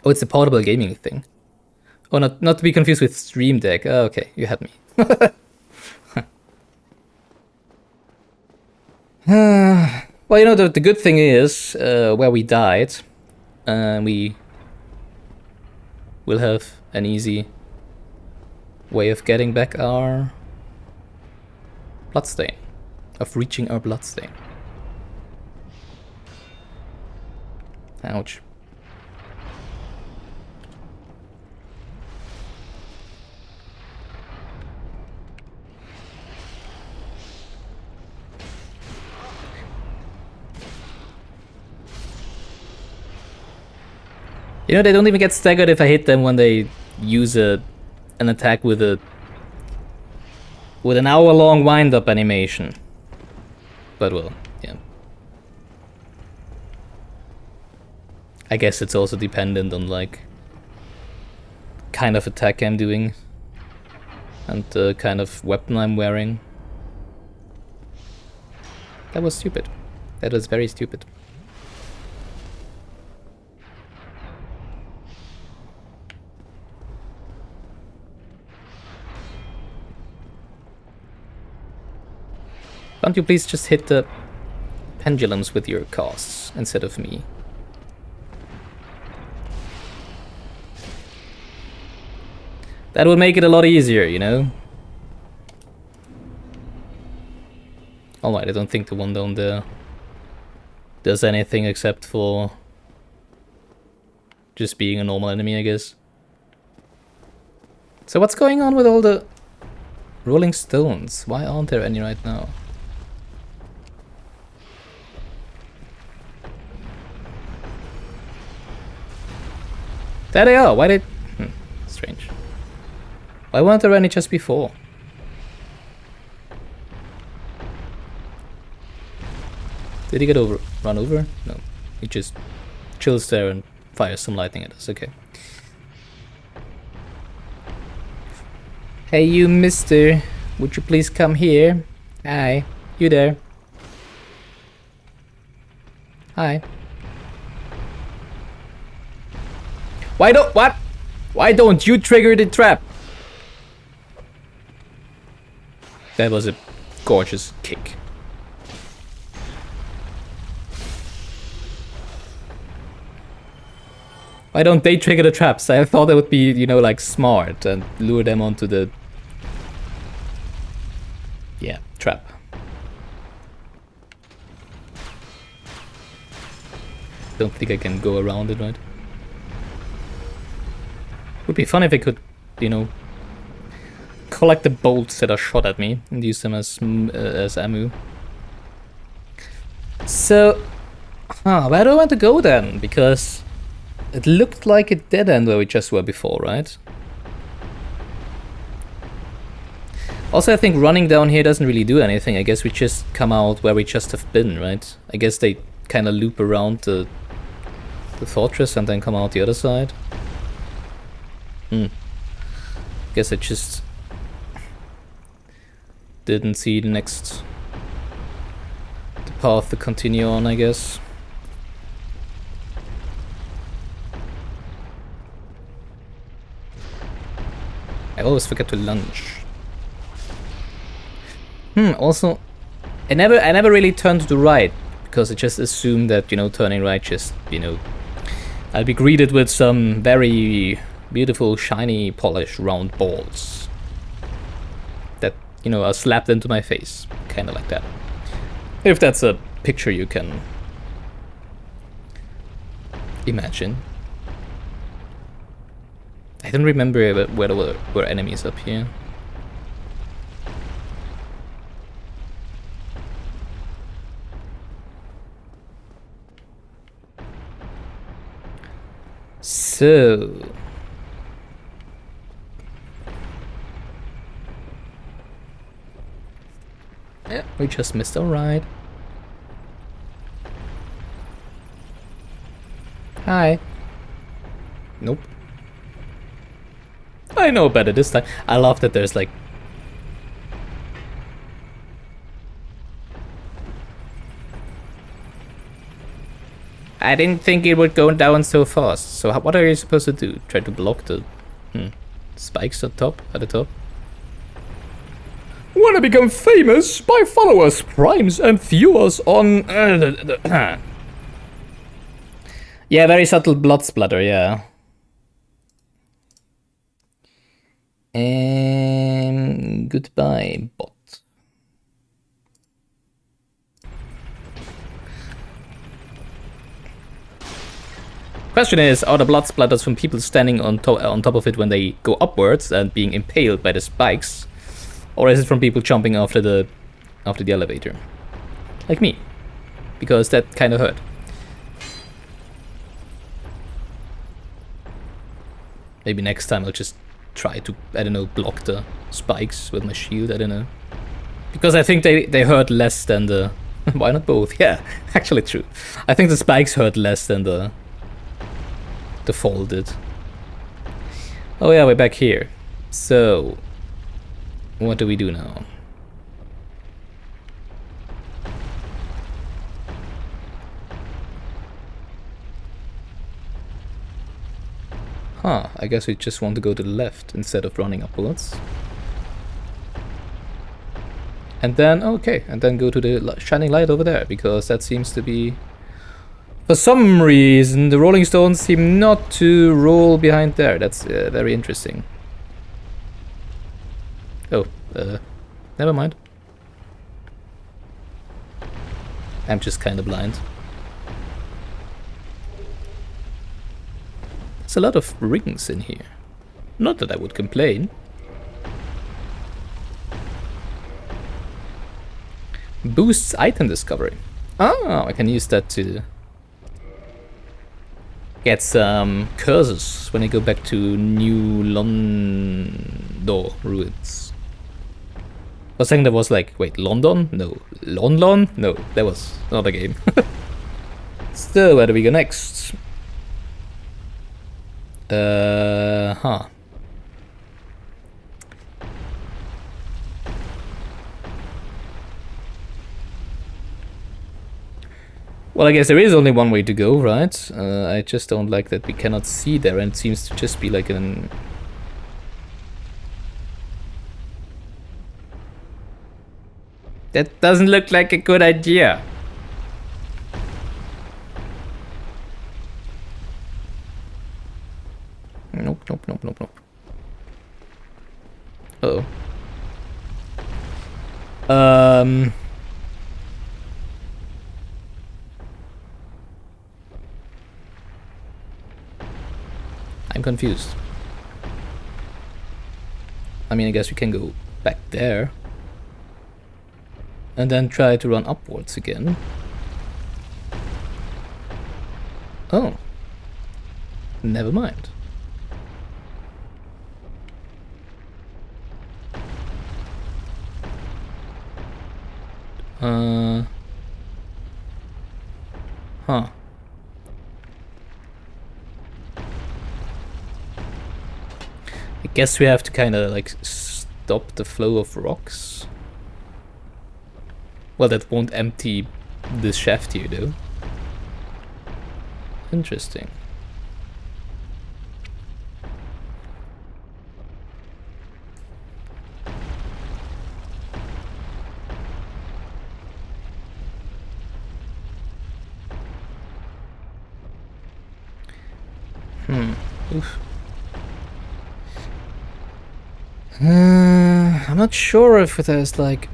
Oh, it's a portable gaming thing. Oh, not to be confused with Stream Deck. Oh, okay, you had me. Well, you know, the good thing is, where we died, we will have an easy way of getting back our bloodstain, of reaching our bloodstain. Ouch. You know, they don't even get staggered if I hit them when they use an attack with an hour-long wind-up animation. But well, yeah. I guess it's also dependent on, like, kind of attack I'm doing and the kind of weapon I'm wearing. That was stupid. That was very stupid. Can't you please just hit the pendulums with your casts instead of me? That would make it a lot easier, you know? Alright, I don't think the one down there does anything except for just being a normal enemy, I guess. So what's going on with all the rolling stones? Why aren't there any right now? There they are. Why did... strange. Why weren't there any just before? Did he get run over? No. He just chills there and fires some lightning at us. Okay. Hey you mister, would you please come here? Hi, you there? Hi. Why don't you trigger the trap? That was a gorgeous kick. Why don't they trigger the traps? I thought that would be, you know, like smart and lure them onto the... Yeah, trap. Don't think I can go around it, right? Would be fun if I could, you know, collect the bolts that are shot at me and use them as ammo. So, where do I want to go then? Because it looked like a dead end where we just were before, right? Also, I think running down here doesn't really do anything. I guess we just come out where we just have been, right? I guess they kind of loop around the fortress and then come out the other side. Guess I just didn't see the path to continue on, I guess. I always forget to lunge. Also, I never really turned to the right because I just assumed that, you know, turning right just, you know, I'll be greeted with some very beautiful, shiny, polished, round balls that, you know, are slapped into my face, kind of like that. If that's a picture you can imagine. I don't remember where there were enemies up here. So... yeah, we just missed our ride. Hi. Nope. I know better this time. I love that there's like... I didn't think it would go down so fast. So what are you supposed to do? Try to block the spikes at the top? Wanna become famous? By followers, primes, and viewers on... yeah, very subtle blood splatter, yeah. And goodbye, bot. Question is, are the blood splatters from people standing on top of it when they go upwards and being impaled by the spikes? Or is it from people jumping after the elevator? Like me. Because that kind of hurt. Maybe next time I'll just try to, I don't know, block the spikes with my shield, I don't know. Because I think they hurt less than the... why not both? Yeah, actually true. I think the spikes hurt less than the fall did. Oh yeah, we're back here. So, what do we do now? Huh, I guess we just want to go to the left instead of running upwards. And then, okay, and then go to the shining light over there, because that seems to be... for some reason, the Rolling Stones seem not to roll behind there. That's very interesting. Oh, never mind. I'm just kind of blind. There's a lot of rings in here. Not that I would complain. Boosts item discovery. Oh, I can use that to get some curses when I go back to New London ruins. I was saying that was like, wait, London? No. London? No, that was another game. So, where do we go next? Huh. Well, I guess there is only one way to go, right? I just don't like that we cannot see there, and it seems to just be like an... That doesn't look like a good idea. Nope, nope, nope, nope, nope. Uh-oh. I'm confused. I mean, I guess we can go back there. And then try to run upwards again. Oh. Never mind. Huh. I guess we have to kind of like stop the flow of rocks. Well, that won't empty this shaft here, though. Interesting. Oof. I'm not sure if there's like...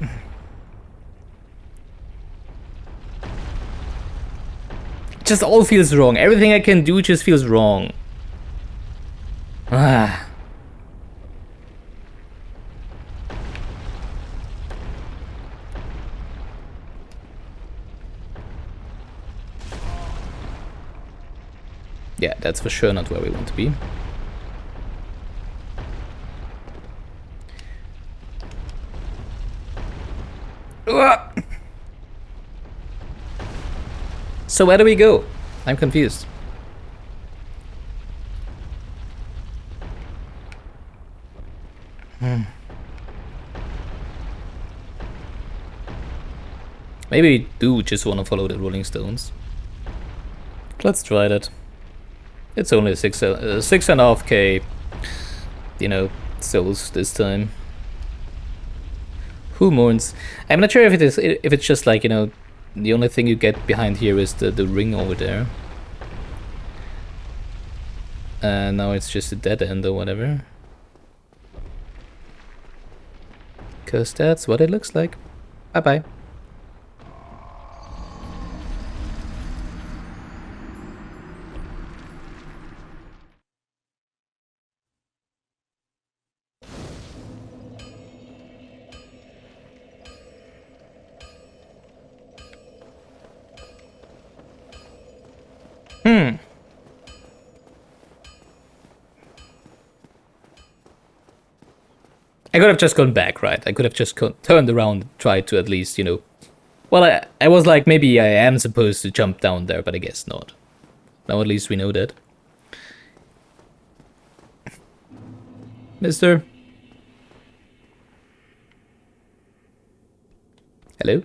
Just all feels wrong. Everything I can do just feels wrong. Ah. Yeah, that's for sure not where we want to be. So where do we go? I'm confused. Maybe we do just want to follow the Rolling Stones. Let's try that. It's only 6.5k, you know, souls this time. Who mourns? I'm not sure if it's just like, you know, the only thing you get behind here is the ring over there. And now it's just a dead end or whatever. Cause that's what it looks like. Bye bye. I could have just gone back, right? I could have just turned around and tried to at least, you know... Well, I was like, maybe I am supposed to jump down there, but I guess not. Now at least we know that. Mister? Hello?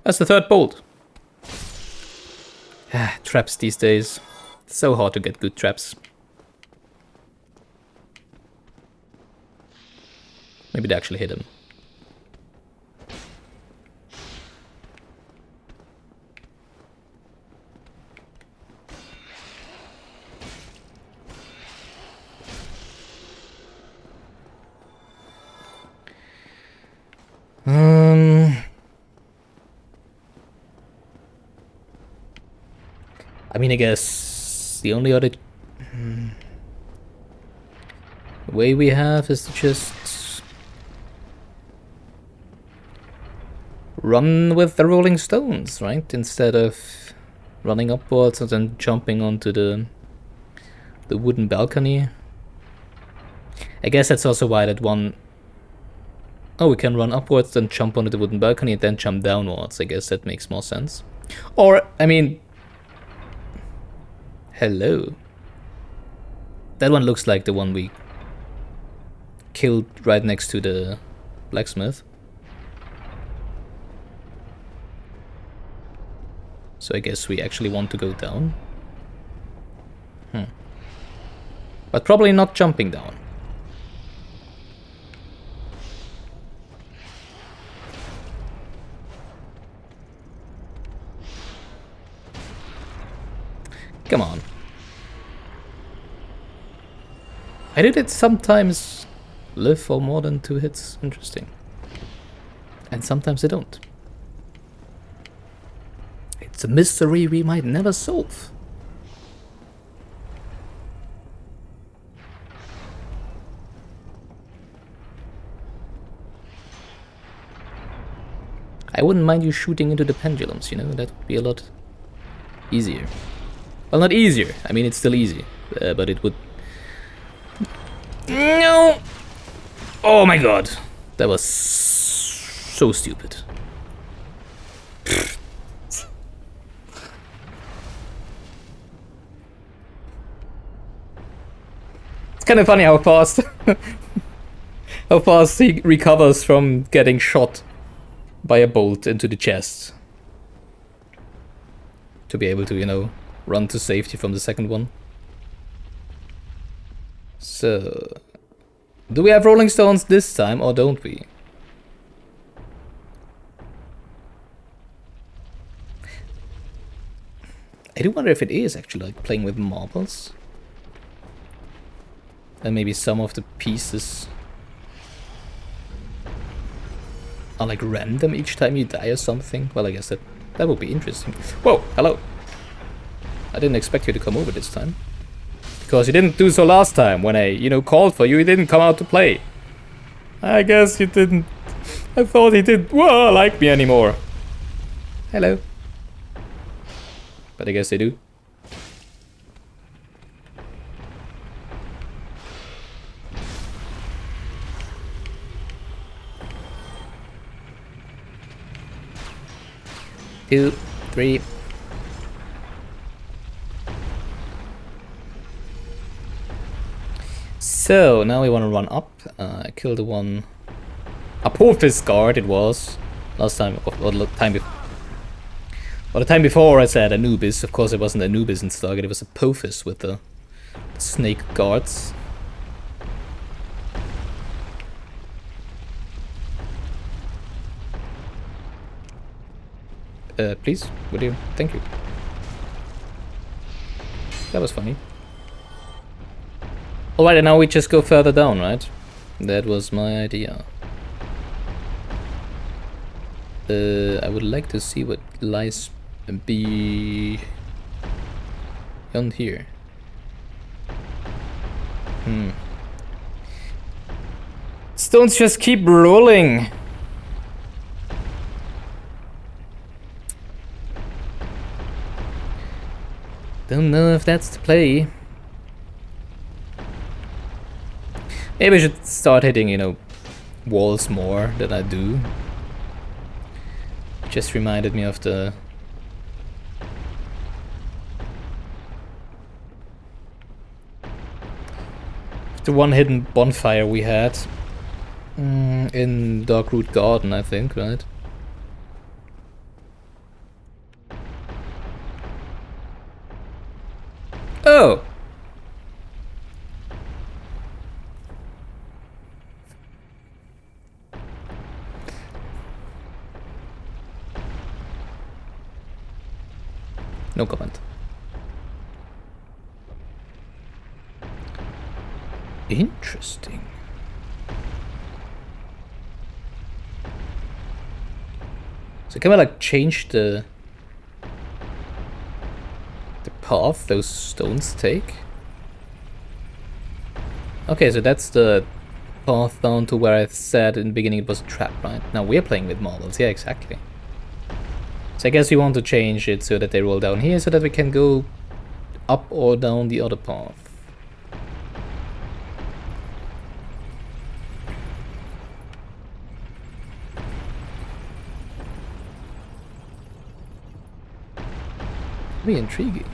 That's the third bolt. Ah, traps these days. It's so hard to get good traps. Maybe they actually hit him. I mean, I guess the only other way we have is to just run with the rolling stones, right? Instead of running upwards and then jumping onto the wooden balcony. I guess that's also why that one... Oh, we can run upwards, then jump onto the wooden balcony, and then jump downwards. I guess that makes more sense. Or, I mean... Hello. That one looks like the one we killed right next to the blacksmith. So I guess we actually want to go down. But probably not jumping down. Come on. I did it sometimes live for more than 2 hits. Interesting. And sometimes they don't. It's a mystery we might never solve. I wouldn't mind you shooting into the pendulums, you know, that would be a lot easier. Well, not easier, I mean, it's still easy, but it would... No! Oh my god, that was so stupid. It's kind of funny how fast he recovers from getting shot by a bolt into the chest. To be able to, you know, run to safety from the second one. So... Do we have rolling stones this time, or don't we? I do wonder if it is actually like playing with marbles. And maybe some of the pieces are like random each time you die or something. Well, I guess that would be interesting. Whoa, hello. I didn't expect you to come over this time. Because you didn't do so last time when I, you know, called for you. You didn't come out to play. I guess you didn't. I thought he didn't like me anymore. Hello. But I guess they do. Two, three. So now we want to run up. Kill the one Apophis guard. It was last time, or the time before. Well, the time before I said Anubis. Of course, it wasn't Anubis in Stargate. It was Apophis with the snake guards. Please, would you? Thank you. That was funny. Alright, and now we just go further down, right? That was my idea. I would like to see what lies beyond here. Stones just keep rolling. Don't know if that's the play. Maybe I should start hitting, you know, walls more than I do. Just reminded me of the one hidden bonfire we had in Darkroot Garden, I think, right? Oh! No comment. Interesting. So can we like change the path those stones take? Okay, so that's the path down to where I said in the beginning it was a trap, right? Now we're playing with marbles, yeah, exactly. So I guess we want to change it so that they roll down here so that we can go up or down the other path. Very intriguing.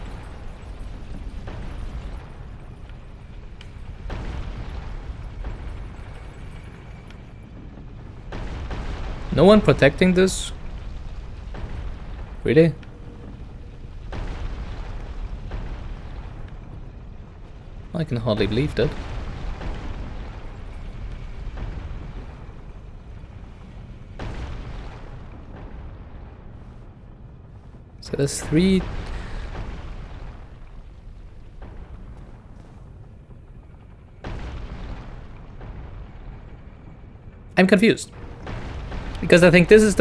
No one protecting this? Really? I can hardly believe that. So there's 3... I'm confused. Because I think this is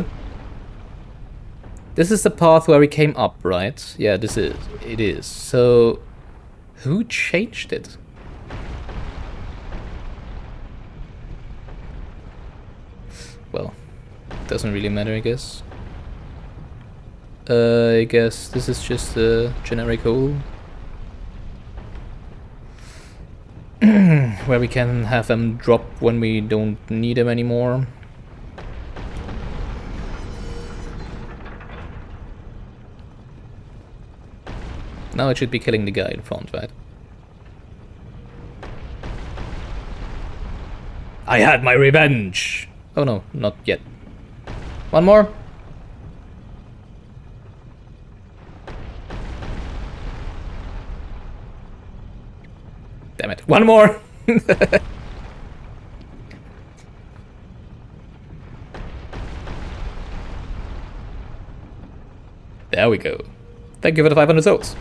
the path where we came up, right? Yeah, it is. So who changed it? Well, doesn't really matter, I guess. I guess this is just a generic hole. Where we can have them drop when we don't need them anymore. Now it should be killing the guy in front, right? I had my revenge! Oh no, not yet. One more? Damn it. One more! There we go. Thank you for the 500 souls.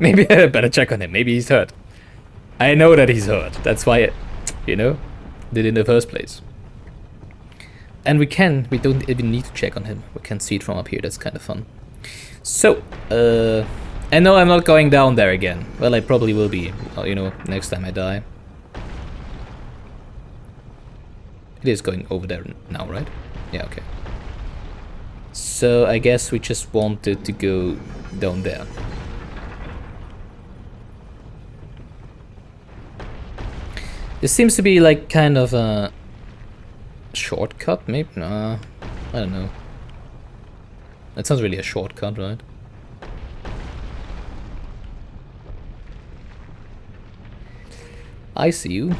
Maybe I better check on him. Maybe he's hurt. I know that he's hurt. That's why, you know, did in the first place. And we don't even need to check on him. We can see it from up here. That's kind of fun. So, and no, I'm not going down there again. Well, I probably will be, you know, next time I die. It is going over there now, right? Yeah, okay. So I guess we just wanted to go down there. This seems to be like kind of a shortcut, maybe? Nah, I don't know. That's not really a shortcut, right? I see you.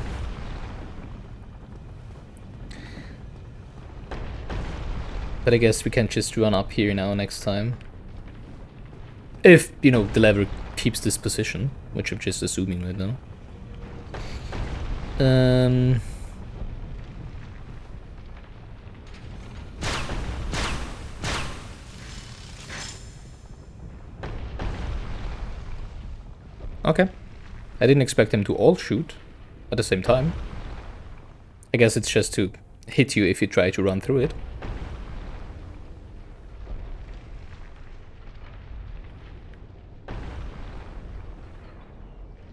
But I guess we can just run up here now next time. If, you know, the lever keeps this position, which I'm just assuming right now. Okay. I didn't expect them to all shoot at the same time. I guess it's just to hit you if you try to run through it.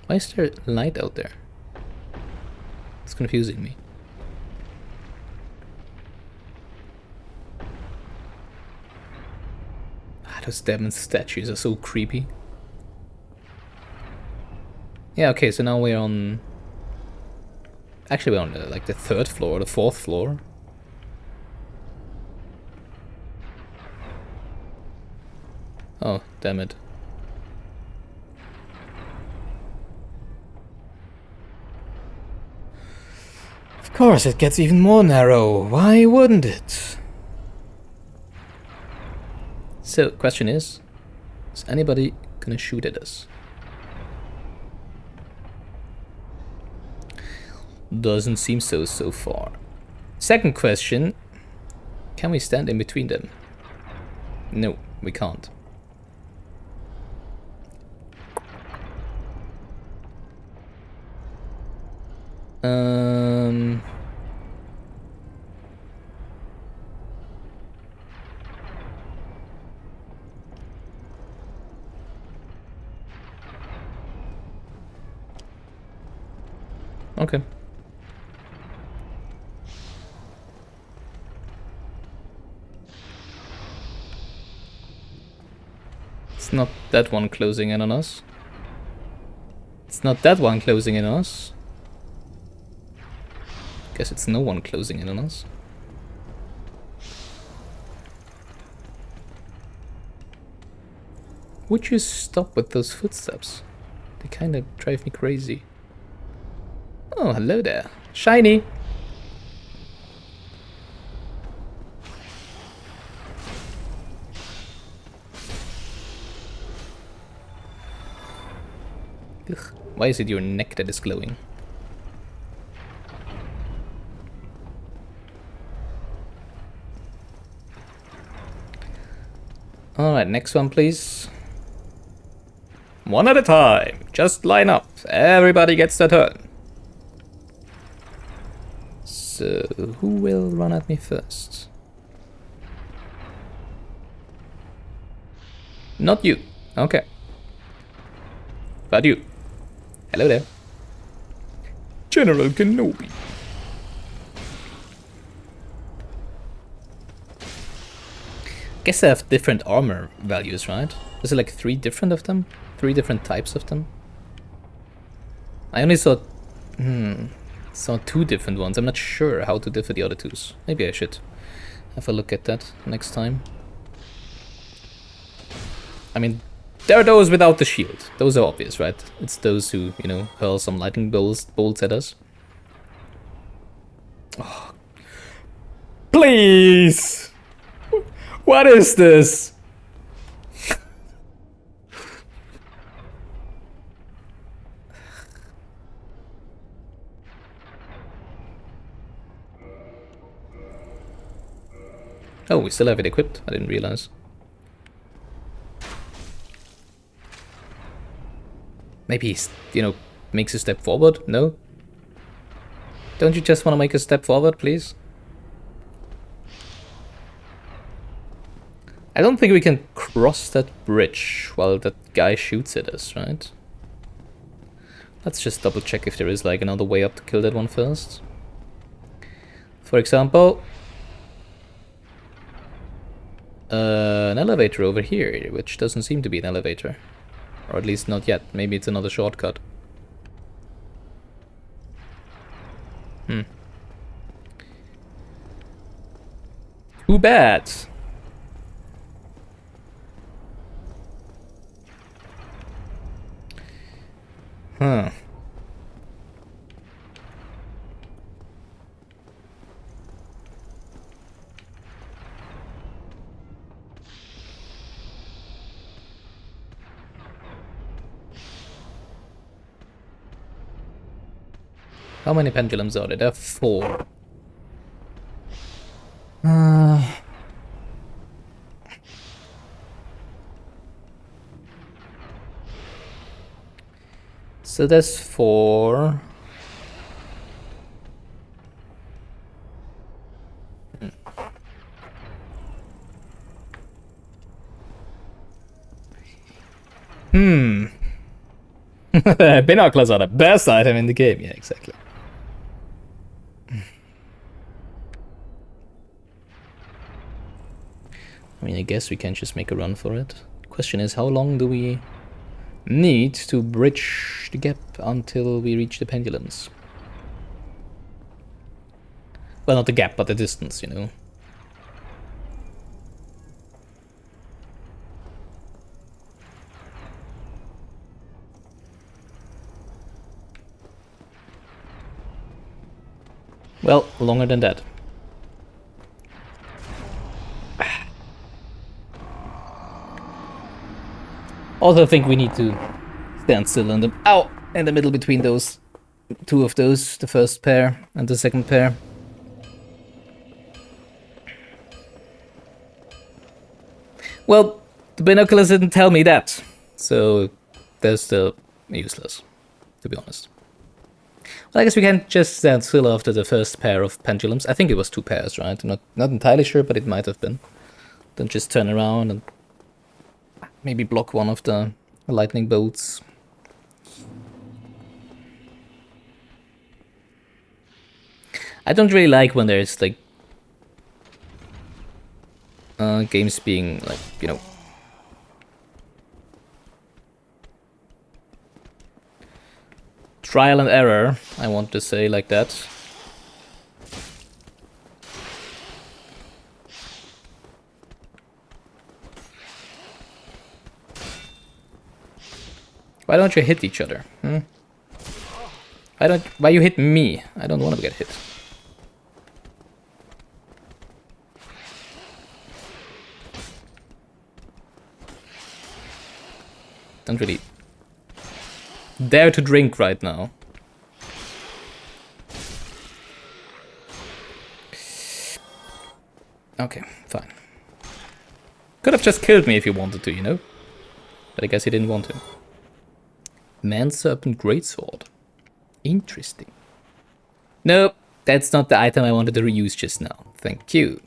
Why is there light out there? It's confusing me. Ah, those demon statues are so creepy. Yeah, okay, so now we're on... Actually, we're on like the 3rd floor, the 4th floor. Oh, damn it. Of course, it gets even more narrow. Why wouldn't it? So, question is anybody gonna shoot at us? Doesn't seem so far. Second question, can we stand in between them? No, we can't. Okay. not that one closing in on us. It's not that one closing in on us. Guess it's no one closing in on us. Would you stop with those footsteps? They kind of drive me crazy. Oh, hello there. Shiny! Ugh, why is it your neck that is glowing? Alright, next one please. One at a time. Just line up. Everybody gets their turn. So, who will run at me first? Not you. Okay. But you. Hello there. General Kenobi. Guess they have different armor values, right? Is it like 3 different of them? 3 different types of them? I only saw 2 different ones. I'm not sure how to differ the other 2s. Maybe I should have a look at that next time. I mean, there are those without the shield. Those are obvious, right? It's those who, you know, hurl some lightning bolts at us. Oh. Please! What is this? Oh, we still have it equipped. I didn't realize. Maybe he's, you know, makes a step forward? No? Don't you just want to make a step forward, please? I don't think we can cross that bridge while that guy shoots at us, right? Let's just double check if there is like another way up to kill that one first. For example, an elevator over here, which doesn't seem to be an elevator. Or at least not yet. Maybe it's another shortcut. Too bad. Huh. How many pendulums are there? There are 4. So there's 4. Binoculars are the best item in the game. Yeah, exactly. I mean, I guess we can just make a run for it. Question is, how long do we need to bridge the gap until we reach the pendulums? Well, not the gap, but the distance, you know. Well, longer than that. Also, I think we need to stand still in the middle between those 2 of those, the first pair and the second pair. Well, the binoculars didn't tell me that, so they're still useless, to be honest. Well, I guess we can just stand still after the first pair of pendulums. I think it was 2 pairs, right? I'm not entirely sure, but it might have been. Then just turn around and maybe block one of the lightning bolts. I don't really like when there's like games being like, you know, trial and error, I want to say like that. Why don't you hit each other? Why you hit me? I don't want to get hit. Don't really dare to drink right now. Okay, fine. Could have just killed me if you wanted to, you know? But I guess he didn't want to. Man Serpent Greatsword. Interesting. Nope, that's not the item I wanted to reuse just now. Thank you.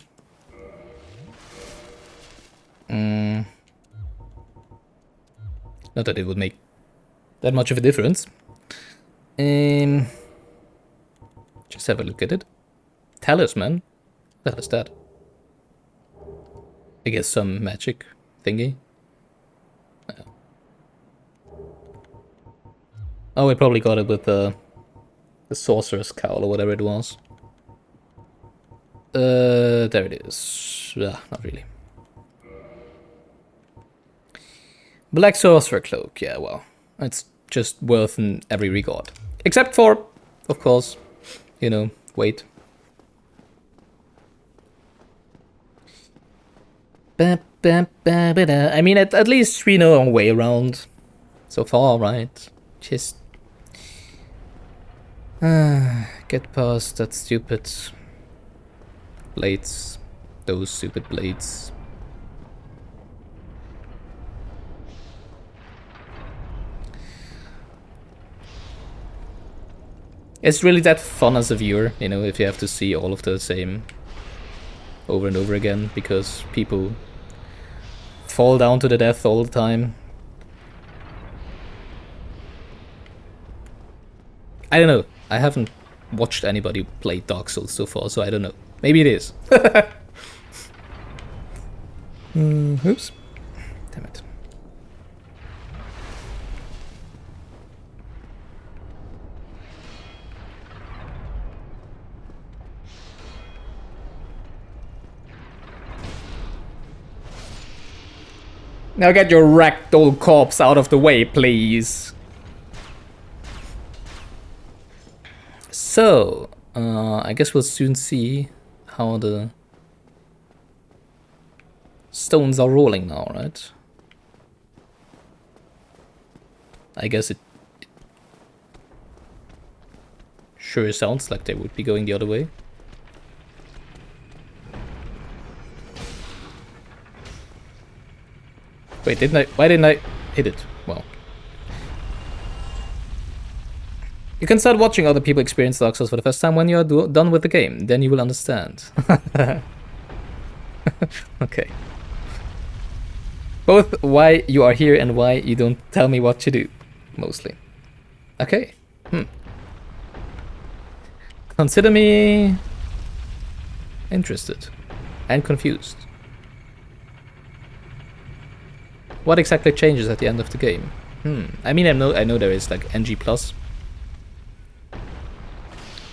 Not that it would make that much of a difference. Just have a look at it. Talisman? What the hell is that? I guess some magic thingy. Oh, we probably got it with the sorcerer's cowl or whatever it was. There it is. Not really. Black sorcerer cloak. Yeah, well, it's just worth in every regard, except for, of course, you know, weight. I mean, at least we know our way around so far, right? Just get past that stupid blades, those stupid blades. It's really that fun as a viewer, you know, if you have to see all of the same over and over again, because people fall down to the death all the time. I don't know. I haven't watched anybody play Dark Souls so far, so I don't know. Maybe it is. Oops. Damn it. Now get your ragdoll corpse out of the way, please. So, I guess we'll soon see how the stones are rolling now, right? I guess it sure sounds like they would be going the other way. Wait, why didn't I hit it? Well. You can start watching other people experience Dark Souls for the first time when you are done with the game. Then you will understand. Okay. Both why you are here and why you don't tell me what to do. Mostly. Okay. Consider me interested and confused. What exactly changes at the end of the game? I mean, I know there is like NG+.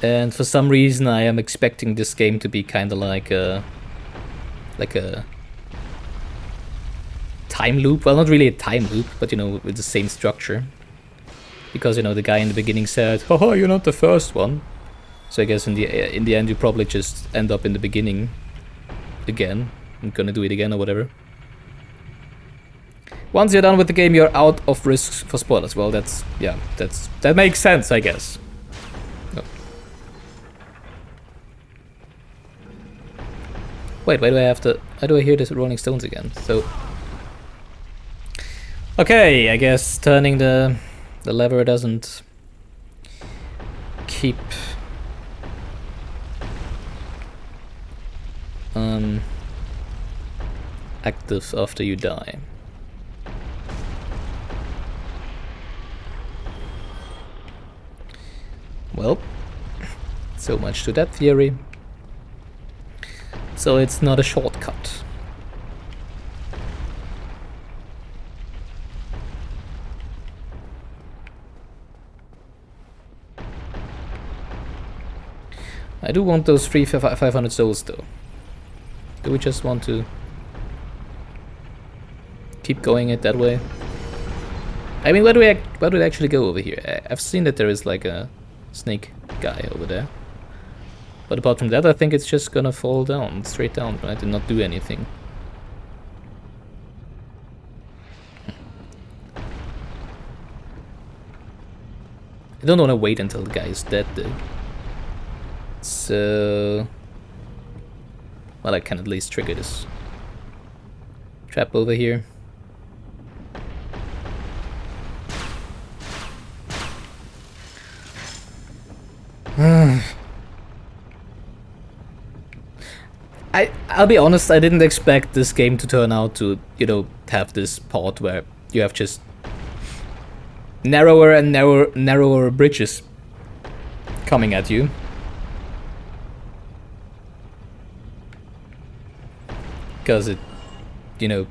And for some reason I am expecting this game to be kind of like a time loop. Well, not really a time loop, but you know, with the same structure. Because, you know, the guy in the beginning said, "Oh, you're not the first one." So I guess in the end you probably just end up in the beginning again. I'm gonna do it again or whatever. Once you're done with the game, you're out of risks for spoilers. Well, that makes sense, I guess. Oh. Wait, why do I hear the Rolling Stones again? So, okay, I guess turning the lever doesn't keep active after you die. Well, so much to that theory. So it's not a shortcut. I do want those 500 souls though. Do we just want to keep going it that way? I mean, where do we actually go over here? I've seen that there is like a snake guy over there. But apart from that, I think it's just gonna fall down, straight down, right? And not do anything. I don't want to wait until the guy is dead though. So... well, I can at least trigger this trap over here. I'll be honest, I didn't expect this game to turn out to, you know, have this part where you have just narrower and narrower bridges coming at you. Because it, you know,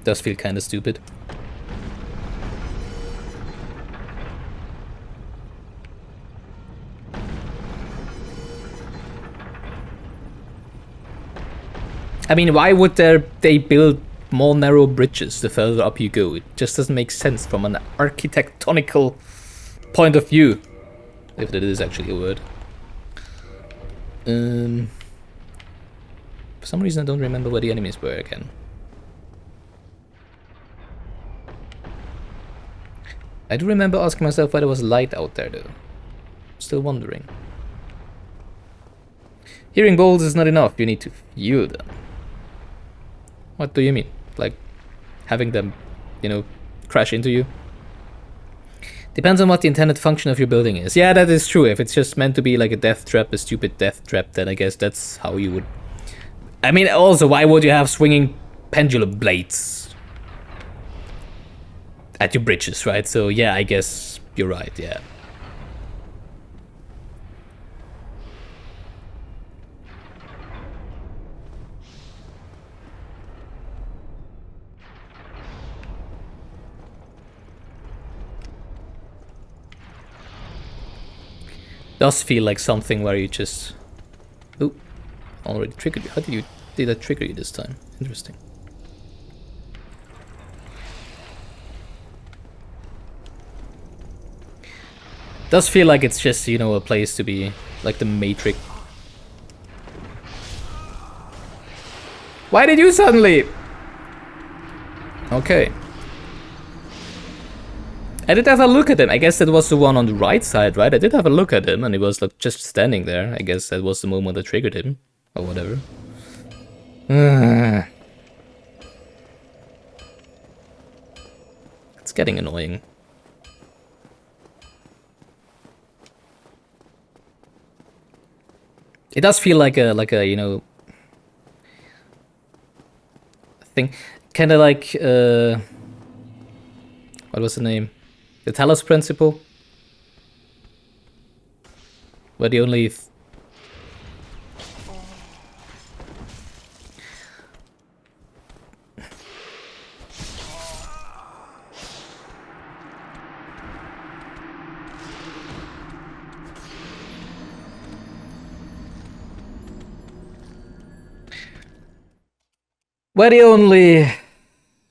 does feel kind of stupid. I mean, why would they build more narrow bridges the further up you go? It just doesn't make sense from an architectonical point of view. If that is actually a word. For some reason I don't remember where the enemies were again. I do remember asking myself why there was light out there though. Still wondering. Hearing bolts is not enough, you need to view them. What do you mean? Like having them, you know, crash into you? Depends on what the intended function of your building is. Yeah, that is true. If it's just meant to be like a death trap, a stupid death trap, then I guess that's how you would... I mean, also, why would you have swinging pendulum blades at your bridges, right? So yeah, I guess you're right, yeah. Does feel like something where you just... oh, already triggered you. How did that trigger you this time? Interesting. Does feel like it's just, you know, a place to be like the Matrix. Why did you suddenly? Okay. I did have a look at him. I guess that was the one on the right side, right? I did have a look at him and he was like just standing there. I guess that was the moment that triggered him. Or whatever. It's getting annoying. It does feel like a you know, thing, kind of like what was the name? The Talos Principle, where the only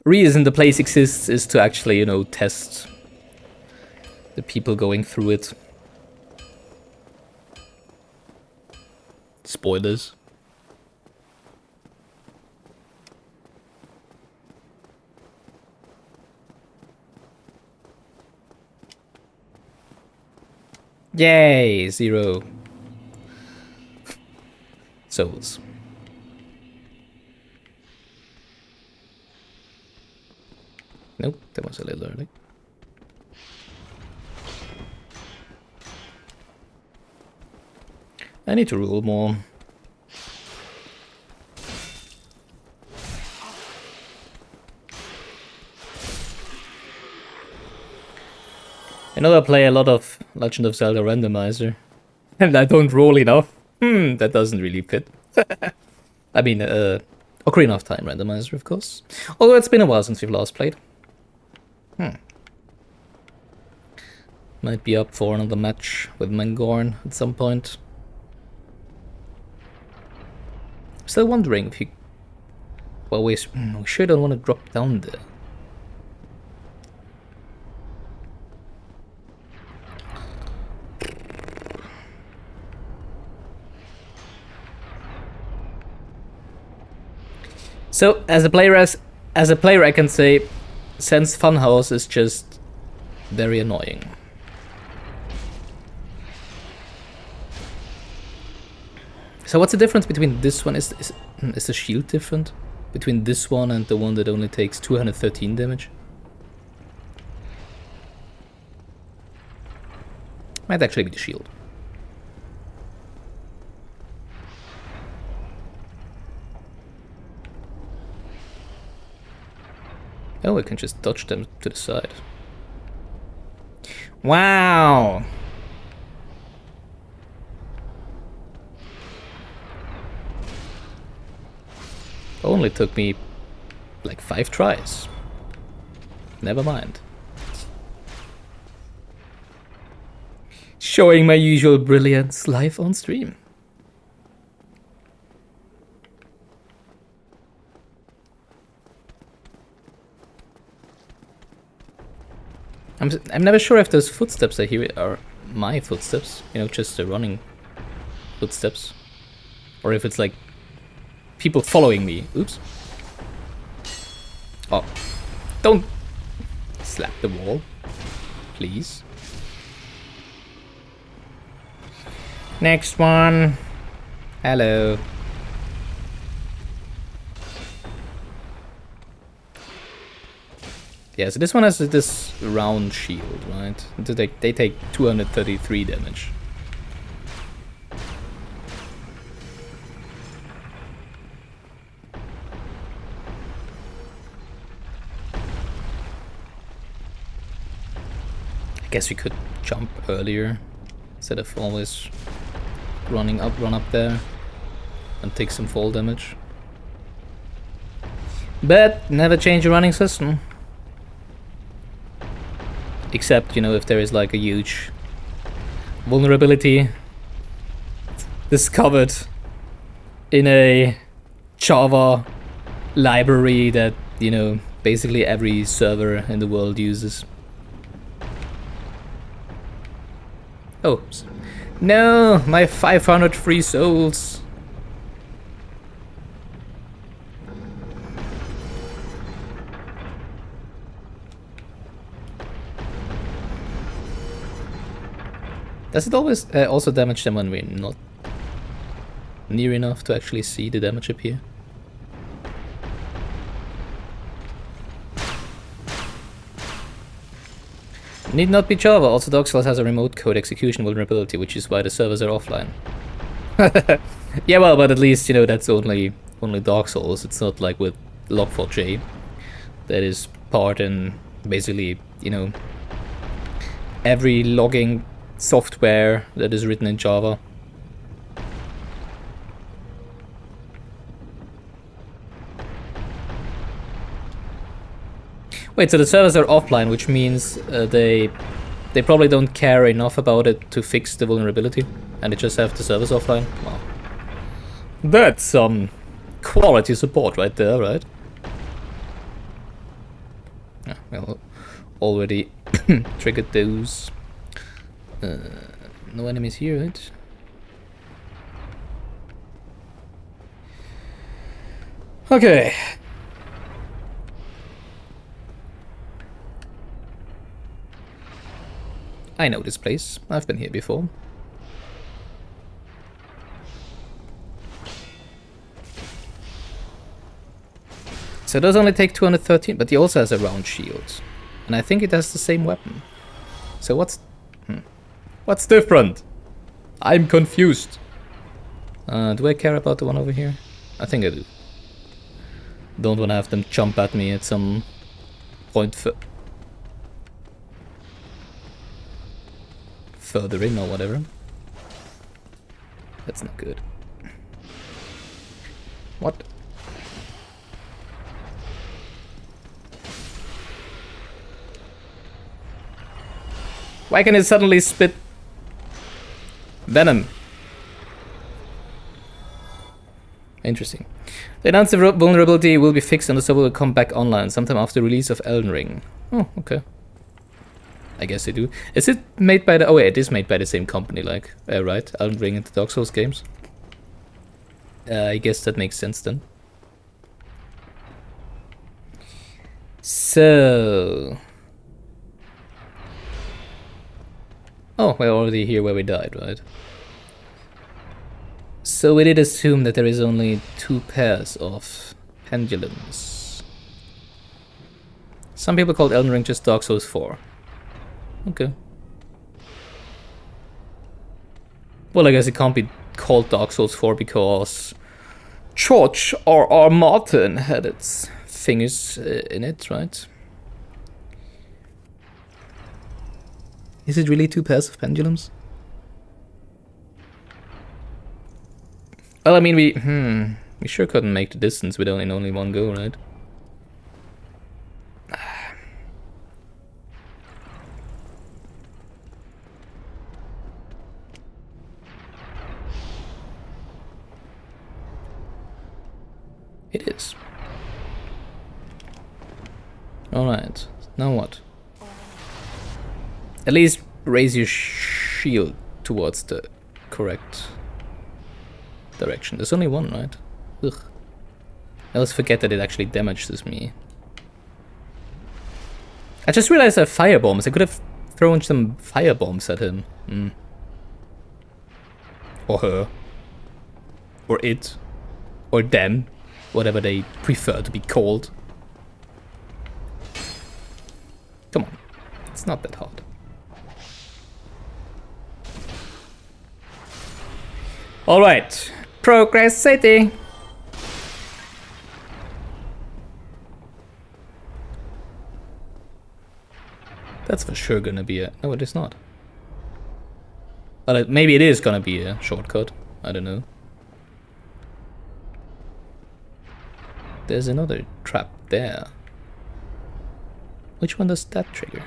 reason the place exists is to actually, you know, test the people going through it. Spoilers. Yay, 0 souls. Nope, that was a little early. I need to roll more. I know I play a lot of Legend of Zelda Randomizer, and I don't roll enough. That doesn't really fit. I mean, Ocarina of Time Randomizer, of course. Although it's been a while since we've last played. Might be up for another match with Mangorn at some point. still wondering if you... Well, we sure don't want to drop down there. So, as a player, I can say, Sense Funhouse is just very annoying. So, what's the difference between this one? Is the shield different between this one and the one that only takes 213 damage? Might actually be the shield. Oh, I can just dodge them to the side. Wow! Only took me like 5 tries. Never mind. Showing my usual brilliance live on stream. I'm never sure if those footsteps I hear are my footsteps, you know, just the running footsteps, or if it's like people following me. Oops. Oh, don't slap the wall, please. Next one. Hello. Yeah, so this one has this round shield, right? They take 233 damage. I guess we could jump earlier instead of always run up there and take some fall damage. But never change your running system. Except, you know, if there is like a huge vulnerability discovered in a Java library that, you know, basically every server in the world uses. Oh, no, my 500 free souls. Does it always also damage them when we're not near enough to actually see the damage appear? Need not be Java. Also, Dark Souls has a remote code execution vulnerability, which is why the servers are offline. Yeah, well, but at least, you know, that's only Dark Souls. It's not like with Log4j. That is part in basically, you know, every logging software that is written in Java. Wait, so the servers are offline, which means they probably don't care enough about it to fix the vulnerability, and they just have the servers offline? Wow. That's some quality support right there, right? Yeah, well, already triggered those. No enemies here, right? Okay. I know this place. I've been here before. So it does only take 213, but he also has a round shield. And I think it has the same weapon. So what's different? I'm confused. Do I care about the one over here? I think I do. Don't want to have them jump at me at some point further in or whatever. That's not good. What? Why can it suddenly spit venom Interesting. They announced the vulnerability will be fixed and the server will come back online sometime after the release of Elden Ring. Oh, okay. I guess they do. Is it made by the... Oh, wait, it is made by the same company, like, right? Elden Ring and the Dark Souls games. I guess that makes sense then. So... Oh, we're already here where we died, right? So we did assume that there is only 2 pairs of pendulums. Some people called Elden Ring just Dark Souls 4. Okay. Well, I guess it can't be called Dark Souls 4 because George R.R. Martin had its fingers in it, right? Is it really 2 pairs of pendulums? Well, I mean, we sure couldn't make the distance with only one go, right? It is. Alright, now what? At least raise your shield towards the correct direction. There's only one, right? Ugh. I always forget that it actually damages me. I just realized I have fire bombs. I could have thrown some fire bombs at him. Or her. Or it. Or them. Whatever they prefer to be called. Come on. It's not that hard. Alright. Progress City. That's for sure gonna be a... No, it is not. Well, maybe it is gonna be a shortcut. I don't know. There's another trap there. Which one does that trigger?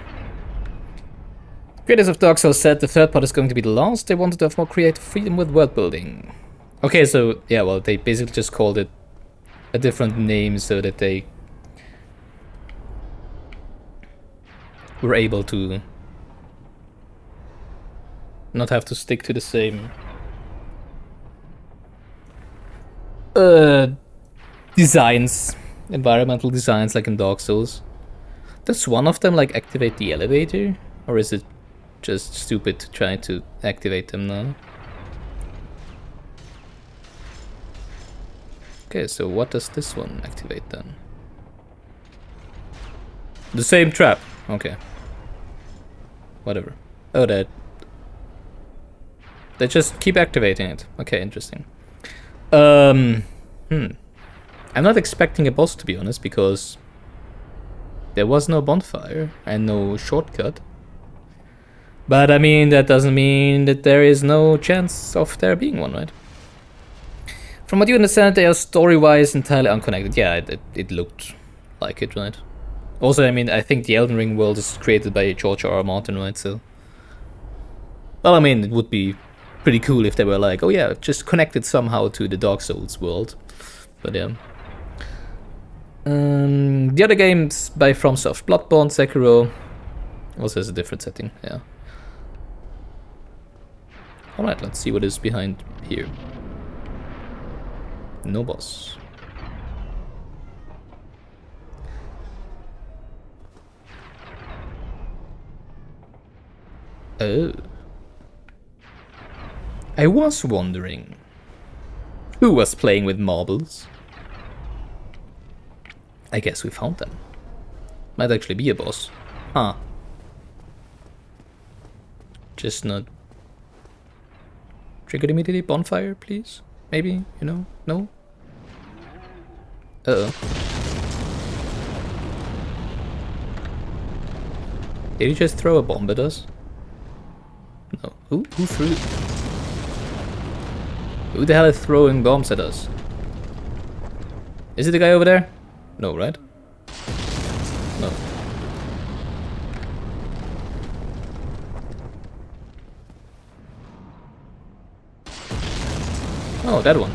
Creators of Dark Souls said the third part is going to be the last. They wanted to have more creative freedom with world building. Okay, so, yeah, well, they basically just called it a different name so that they were able to not have to stick to the same designs, environmental designs like in Dark Souls. Does one of them like activate the elevator? Or is it just stupid to try to activate them now? Okay, so what does this one activate then? The same trap. Okay. Whatever. Oh, they just keep activating it. Okay, interesting. I'm not expecting a boss, to be honest, because there was no bonfire and no shortcut. But I mean, that doesn't mean that there is no chance of there being one, right? From what you understand, they are story-wise entirely unconnected. Yeah, it looked like it, right? Also, I mean, I think the Elden Ring world is created by George R.R. Martin, right? So, well, I mean, it would be pretty cool if they were like, oh yeah, just connected somehow to the Dark Souls world. But yeah. The other games by FromSoft, Bloodborne, Sekiro, also has a different setting, yeah. Alright, let's see what is behind here. No boss. Oh. I was wondering, who was playing with marbles? I guess we found them. Might actually be a boss. Huh. Just not... Triggered immediately? Bonfire, please? Maybe? You know? No? Uh-oh. Did he just throw a bomb at us? No. Who threw it? Who the hell is throwing bombs at us? Is it the guy over there? No, right? No. Oh, that one.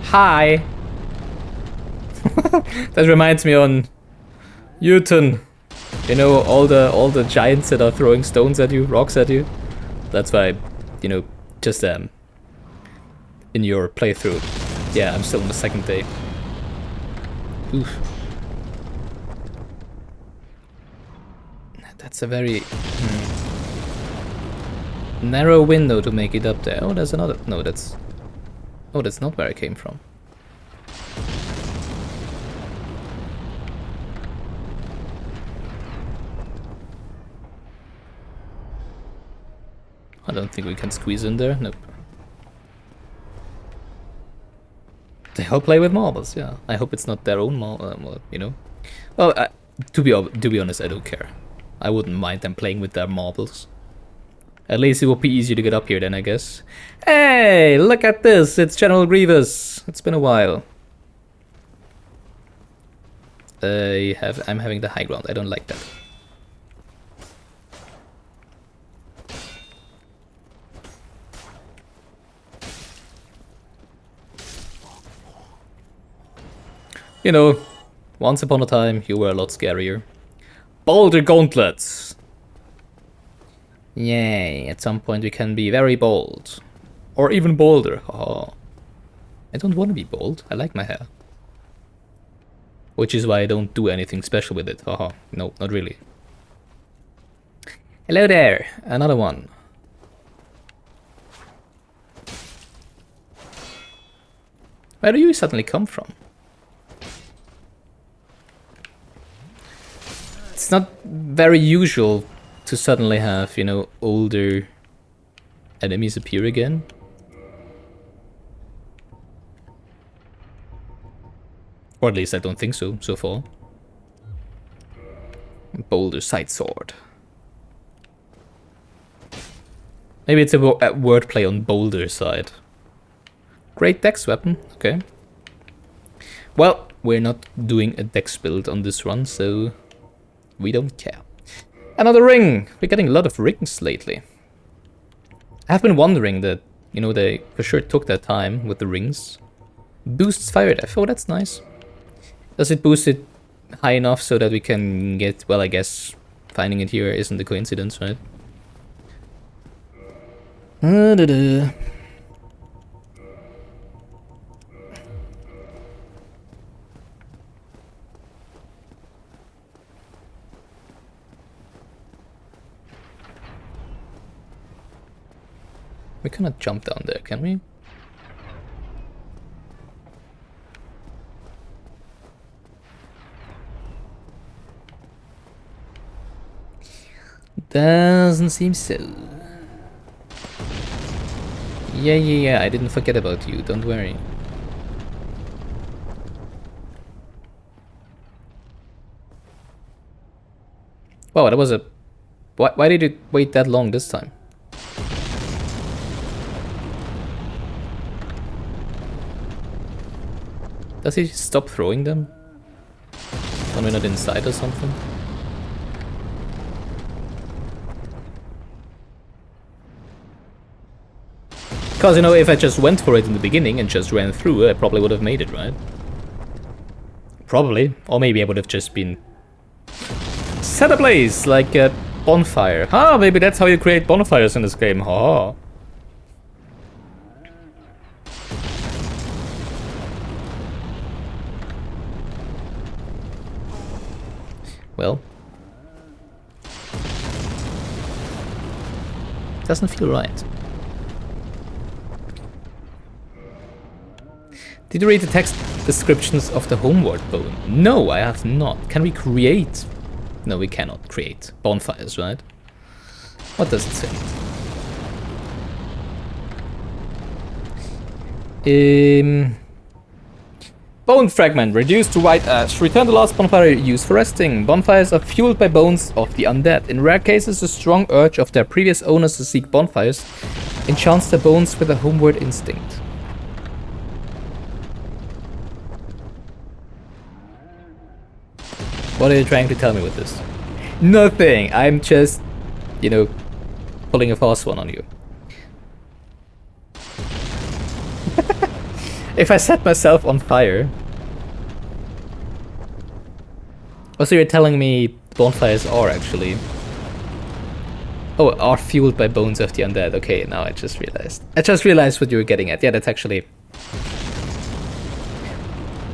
Hi! That reminds me on Newton. You know, all the giants that are throwing stones at you, rocks at you. That's why, you know, just in your playthrough. Yeah, I'm still on the second day. Oof. That's a very narrow window to make it up there. Oh, there's another. No, that's. Oh, that's not where I came from. I don't think we can squeeze in there. Nope. They all play with marbles. Yeah. I hope it's not their own marble. You know. Well, to be honest, I don't care. I wouldn't mind them playing with their marbles. At least it would be easier to get up here then, I guess. Hey, look at this! It's General Grievous. It's been a while. I'm having the high ground. I don't like that. You know, once upon a time, you were a lot scarier. Boulder gauntlets! Yay, at some point we can be very bold. Or even bolder, haha. I don't want to be bold, I like my hair. Which is why I don't do anything special with it, haha. No, not really. Hello there, another one. Where do you suddenly come from? It's not very usual to suddenly have, you know, older enemies appear again. Or at least I don't think so, so far. Boulder side sword. Maybe it's a wordplay on boulder side. Great dex weapon, okay. Well, we're not doing a dex build on this run, so we don't care. Another ring! We're getting a lot of rings lately. I've been wondering that, you know, they for sure took their time with the rings. Boosts fire def. Oh, that's nice. Does it boost it high enough so that we can get... Well, I guess finding it here isn't a coincidence, right? We cannot jump down there, can we? Doesn't seem so. Yeah, I didn't forget about you, don't worry. Wow, that was a... Why did it wait that long this time? Does he stop throwing them? When we're not inside or something? Because, you know, if I just went for it in the beginning and just ran through, I probably would have made it, right? Probably. Or maybe I would have just been set ablaze like a bonfire. Ah, maybe that's how you create bonfires in this game. Ha. Well, doesn't feel right. Did you read the text descriptions of the homeward bone? No, I have not. Can we create? No, we cannot create bonfires, right? What does it say? Bone fragment, reduced to white ash. Return the last bonfire used for resting. Bonfires are fueled by bones of the undead. In rare cases, the strong urge of their previous owners to seek bonfires enchants their bones with a homeward instinct. What are you trying to tell me with this? Nothing! I'm just, you know, pulling a fast one on you. If I set myself on fire... Oh, so you're telling me bonfires are actually... Oh, are fueled by bones of the undead. Okay, now I just realized. I just realized what you were getting at. Yeah, that's actually...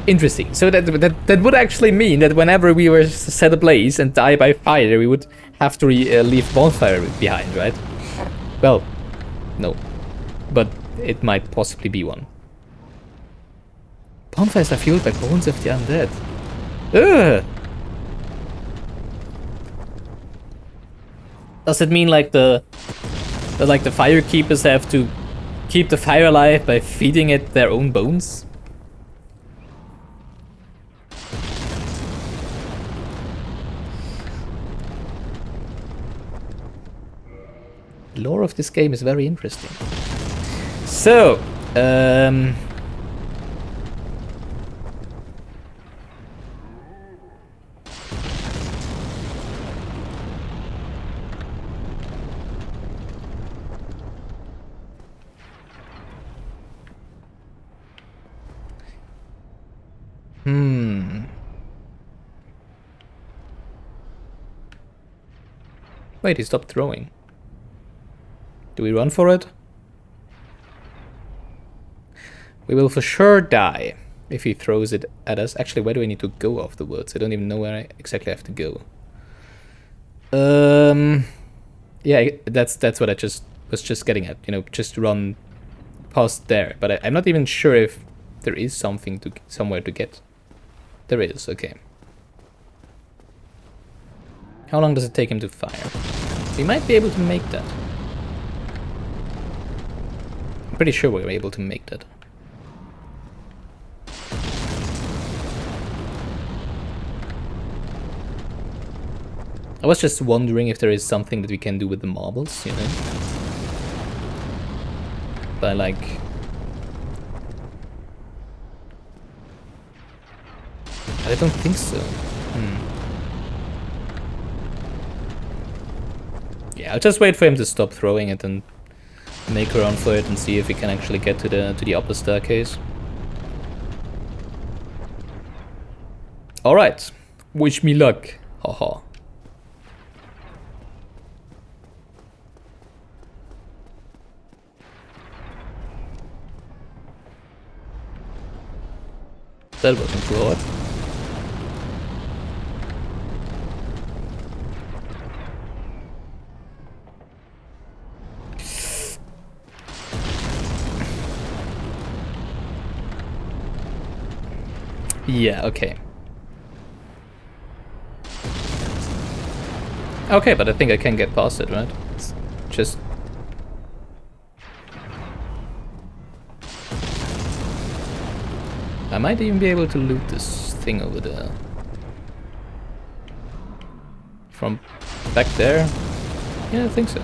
interesting. So that would actually mean that whenever we were set ablaze and die by fire, we would have to leave bonfire behind, right? Well, no. But it might possibly be one. Bonfires are fueled by bones of the undead. Ugh! Does it mean like the fire keepers have to keep the fire alive by feeding it their own bones? The lore of this game is very interesting. So, wait, he stopped throwing. Do we run for it? We will for sure die if he throws it at us. Actually, where do I need to go afterwards? I don't even know where I exactly have to go. Yeah, that's what I was just getting at. You know, just run past there. But I'm not even sure if there is somewhere to get. There is, okay. How long does it take him to fire? We might be able to make that. I'm pretty sure we're able to make that. I was just wondering if there is something that we can do with the marbles, you know? But like... I don't think so. Yeah, I'll just wait for him to stop throwing it and make a run for it and see if we can actually get to the upper staircase. Alright. Wish me luck. Haha. That wasn't too hard. Yeah, okay. Okay, but I think I can get past it, right? It's just... I might even be able to loot this thing over there. From back there? Yeah, I think so.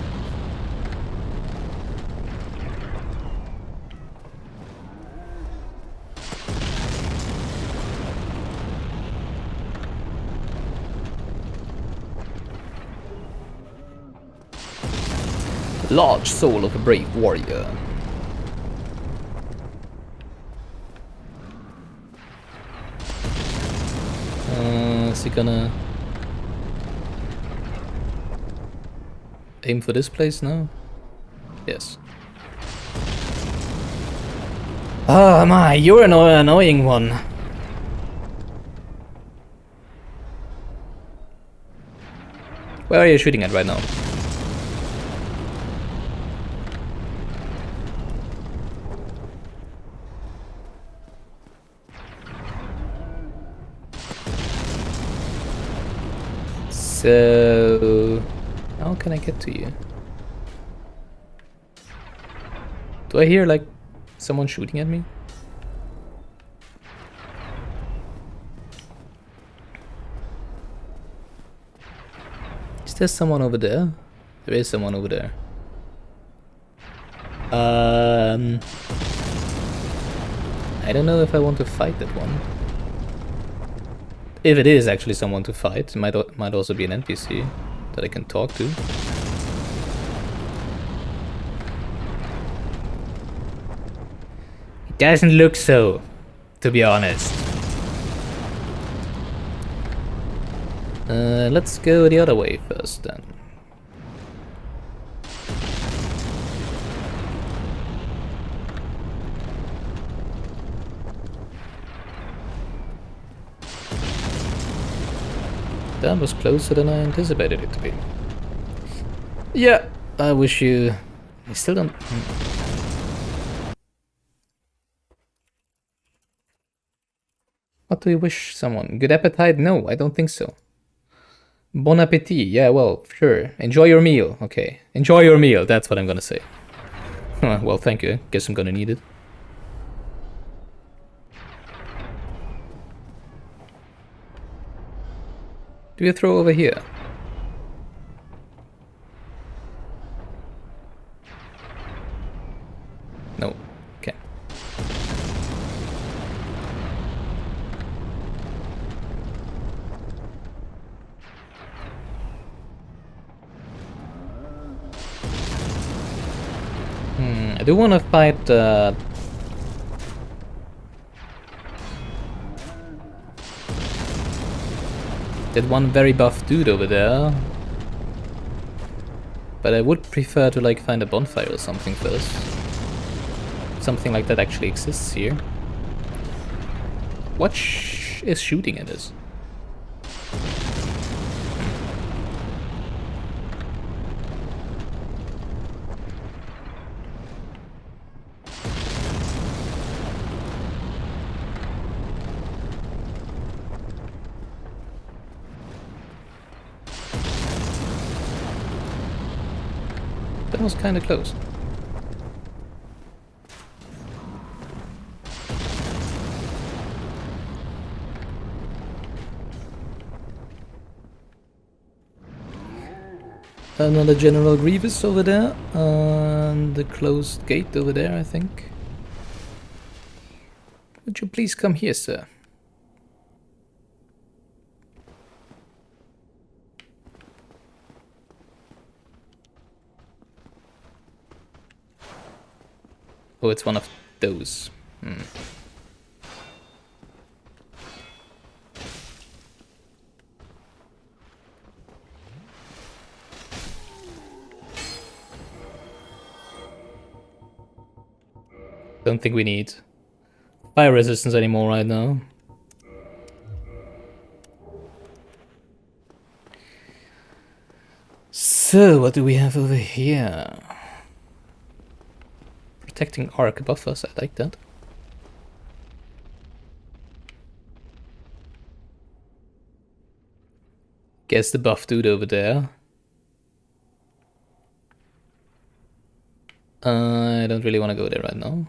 Large soul of a brave warrior. Is he gonna aim for this place now? Yes. Oh my, you're an annoying one. Where are you shooting at right now? So, how can I get to you? Do I hear like someone shooting at me? Is there someone over there? There is someone over there. I don't know if I want to fight that one. If it is actually someone to fight, it might also be an NPC that I can talk to. Doesn't look so, to be honest. Let's go the other way first then. That was closer than I anticipated it to be. Yeah, I wish you... I still don't... What do you wish someone? Good appetite? No, I don't think so. Bon appetit. Yeah, well, sure. Enjoy your meal. Okay. Enjoy your meal. That's what I'm gonna say. Well, thank you. Guess I'm gonna need it. Do you throw over here? No. Okay. I do want to fight that one very buff dude over there. But I would prefer to like find a bonfire or something first. Something like that actually exists here. What is shooting at us? That was kind of close. Another General Grievous over there, and the closed gate over there, I think. Would you please come here, sir? Oh, it's one of those. Don't think we need fire resistance anymore right now. So, what do we have over here? Protecting arc above us, I like that. Guess the buff dude over there. I don't really want to go there right now.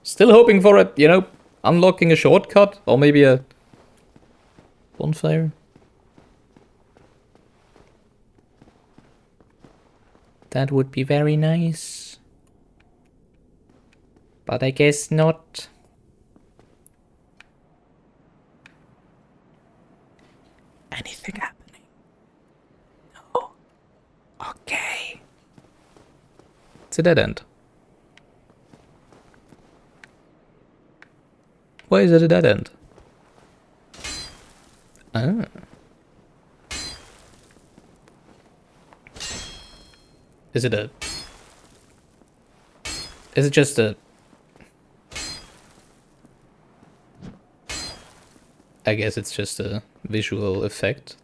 Still hoping for it, you know, unlocking a shortcut or maybe a bonfire. That would be very nice. But I guess not. Anything happening? No. Okay. It's a dead end. Why is it a dead end? Ah. Is it a... Is it just a... I guess it's just a visual effect.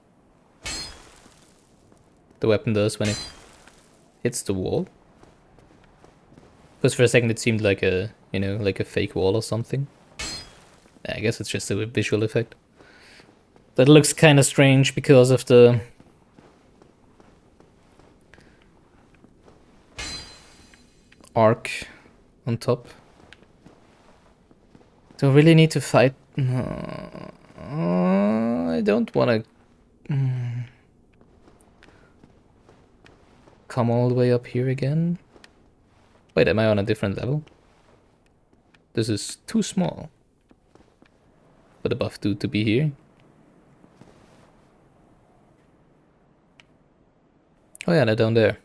The weapon does when it hits the wall. Because for a second it seemed like a, you know, like a fake wall or something. I guess it's just a visual effect. That looks kind of strange because of the... arc on top. Do I really need to fight? No. I don't want to come all the way up here again. Wait, am I on a different level? This is too small for the buff dude to be here. Oh yeah, they're down there.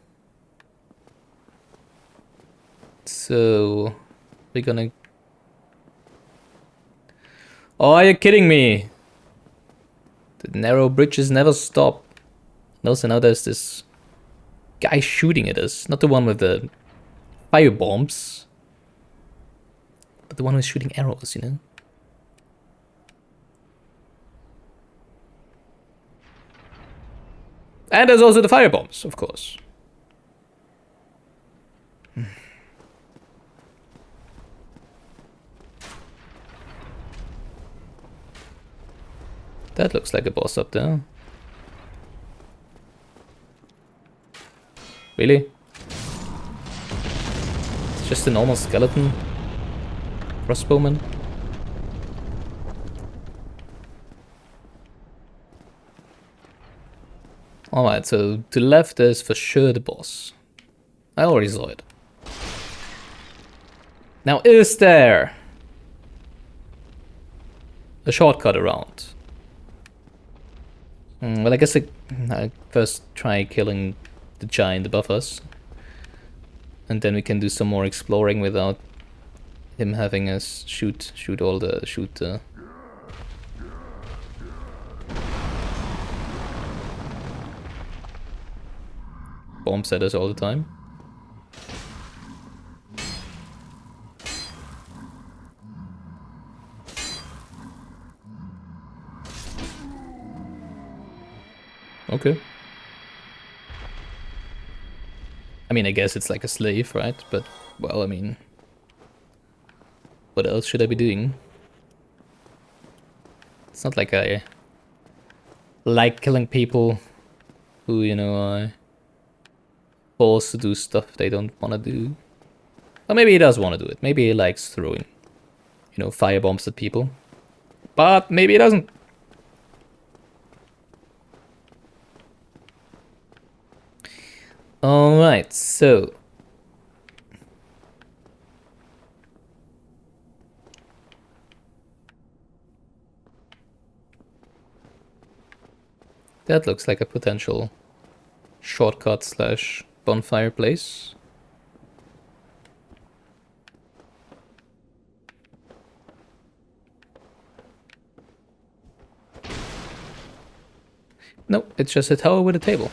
So We're gonna... Oh, are you kidding me? The narrow bridges never stop. And also now there's this guy shooting at us. Not the one with the fire bombs, but the one who's shooting arrows, you know? And there's also the fire bombs, of course. That looks like a boss up there. Really? It's just a normal skeleton crossbowman. Alright, so to the left is for sure the boss. I already saw it. Now, is there a shortcut around? Well, I guess I first try killing the giant above us. And then we can do some more exploring without him having us shoot bombs at us all the time. Okay. I mean, I guess it's like a slave, right? But, well, I mean... what else should I be doing? It's not like I like killing people who, you know, are forced to do stuff they don't want to do. Or maybe he does want to do it. Maybe he likes throwing, you know, firebombs at people. But maybe he doesn't. Alright, so... that looks like a potential shortcut slash bonfire place. No, it's just a tower with a table.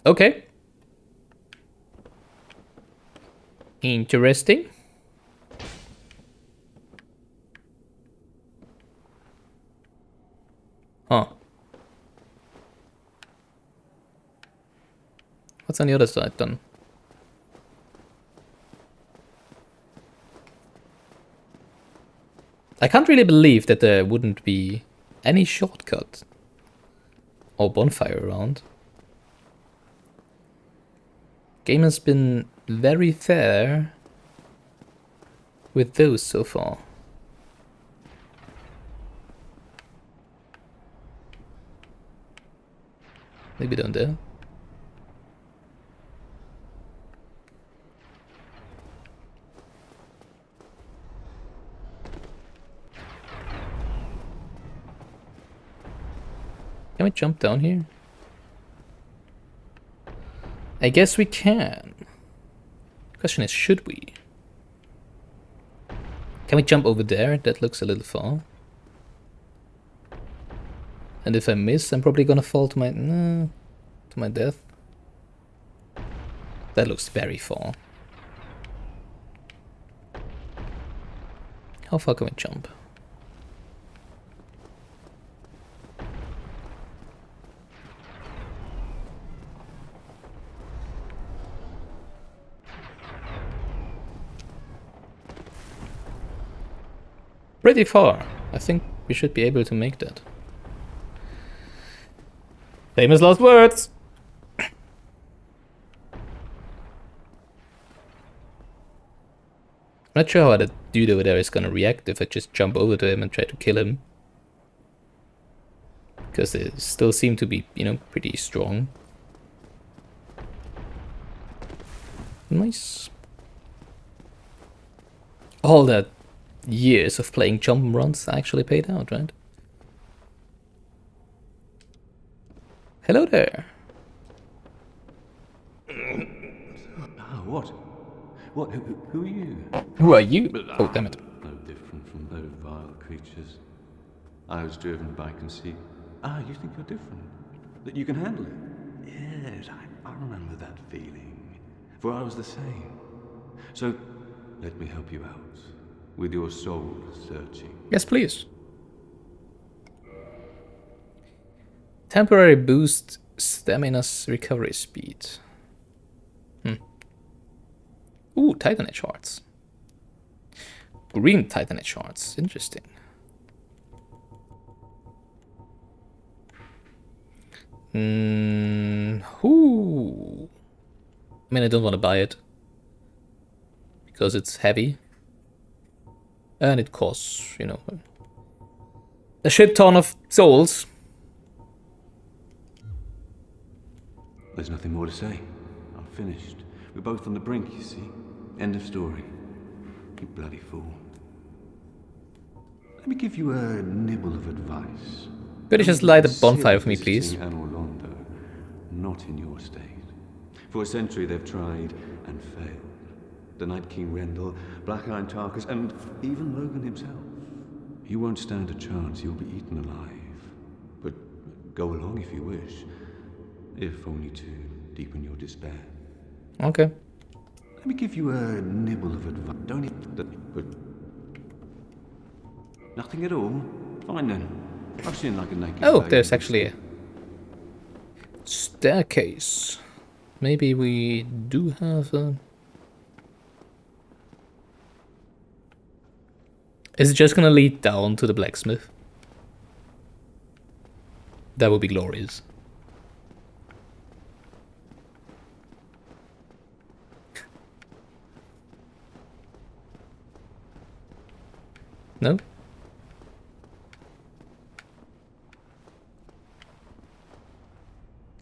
Okay. Interesting. Huh. What's on the other side then? I can't really believe that there wouldn't be any shortcut or bonfire around. Game has been very fair with those so far. Maybe down there. Can we jump down here? I guess we can. Question is, should we? Can we jump over there? That looks a little far. And if I miss, I'm probably gonna fall to my death. That looks very far. How far can we jump? Pretty far. I think we should be able to make that. Famous last words! I'm not sure how the dude over there is gonna react if I just jump over to him and try to kill him. Because they still seem to be, you know, pretty strong. Nice. All that years of playing jump runs actually paid out, right? Hello there. What? What? Who are you? Who are you? Oh, damn it. No different from those vile creatures. I was driven by conceit. Ah, you think you're different? That you can handle it? Yes, I remember that feeling. For I was the same. So, let me help you out. With your soul searching. Yes, please. Temporary boost stamina's recovery speed. Ooh, Titanite shards. Green Titanite shards. Interesting. Ooh. I mean, I don't want to buy it. Because it's heavy. And it costs, you know, a shit ton of souls. There's nothing more to say. I'm finished. We're both on the brink, you see. End of story. You bloody fool. Let me give you a nibble of advice. Could you just light a bonfire for me, please? Visiting An Orlando, not in your state. For a century they've tried and failed. The Night King Rendell, Black Iron Tarkus, and even Logan himself. You won't stand a chance, you'll be eaten alive. But go along if you wish, if only to deepen your despair. Okay. Let me give you a nibble of advice. Don't eat that, but nothing at all. Fine then. I've seen like a naked. Oh, there's actually a staircase. Maybe we do have a... Is it just gonna lead down to the blacksmith? That would be glorious. No?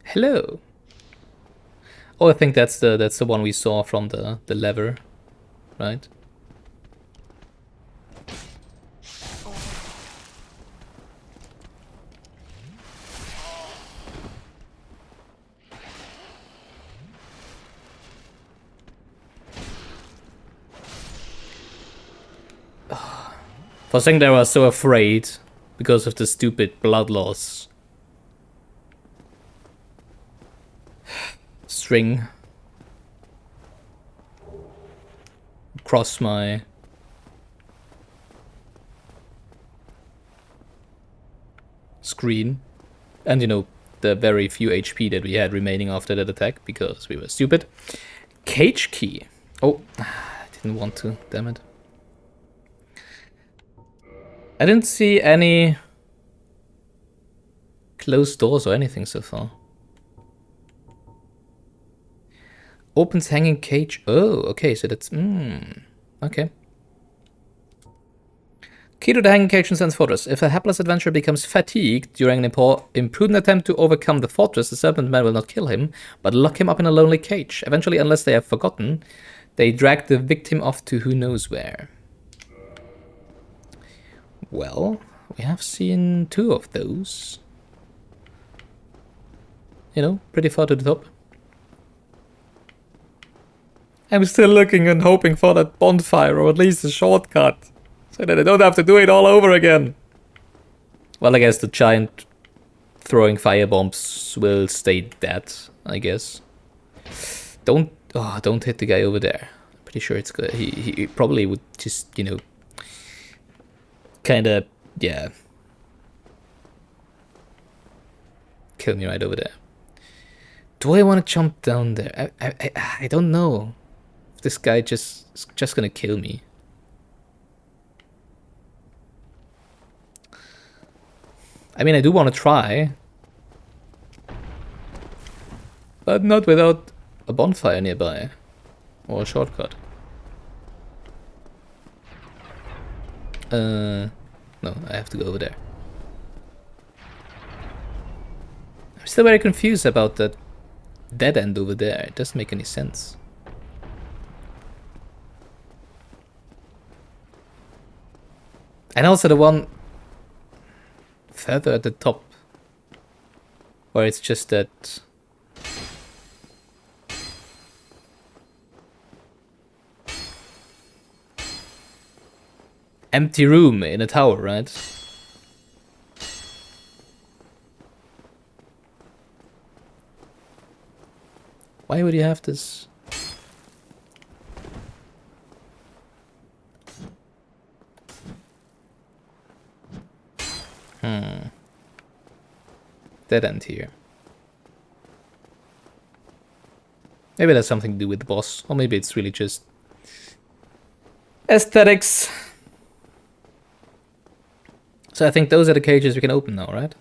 Hello. Oh, I think that's the one we saw from the lever, right? For a second there I was so afraid because of the stupid blood loss string across my screen, and you know, the very few HP that we had remaining after that attack because we were stupid. Cage key. Oh, I didn't want to, damn it. I didn't see any closed doors or anything so far. Opens hanging cage. Oh, okay, so that's... okay. Key to the hanging cage in Sen's Fortress. If a hapless adventurer becomes fatigued during an imprudent attempt to overcome the fortress, the Serpent Man will not kill him, but lock him up in a lonely cage. Eventually, unless they have forgotten, they drag the victim off to who knows where. Well, we have seen 2 of those. You know, pretty far to the top. I'm still looking and hoping for that bonfire, or at least a shortcut, so that I don't have to do it all over again. Well, I guess the giant throwing firebombs will stay dead, I guess. Don't hit the guy over there. I'm pretty sure it's good. He probably would just, you know, kind of, yeah, kill me right over there. Do I want to jump down there? I don't know. This guy is just gonna kill me. I mean, I do want to try, but not without a bonfire nearby or a shortcut. No, I have to go over there. I'm still very confused about that dead end over there. It doesn't make any sense. And also the one further at the top, where it's just that... empty room in a tower, right? Why would you have this? Dead end here. Maybe that's something to do with the boss, or maybe it's really just aesthetics. So I think those are the cages we can open now, right?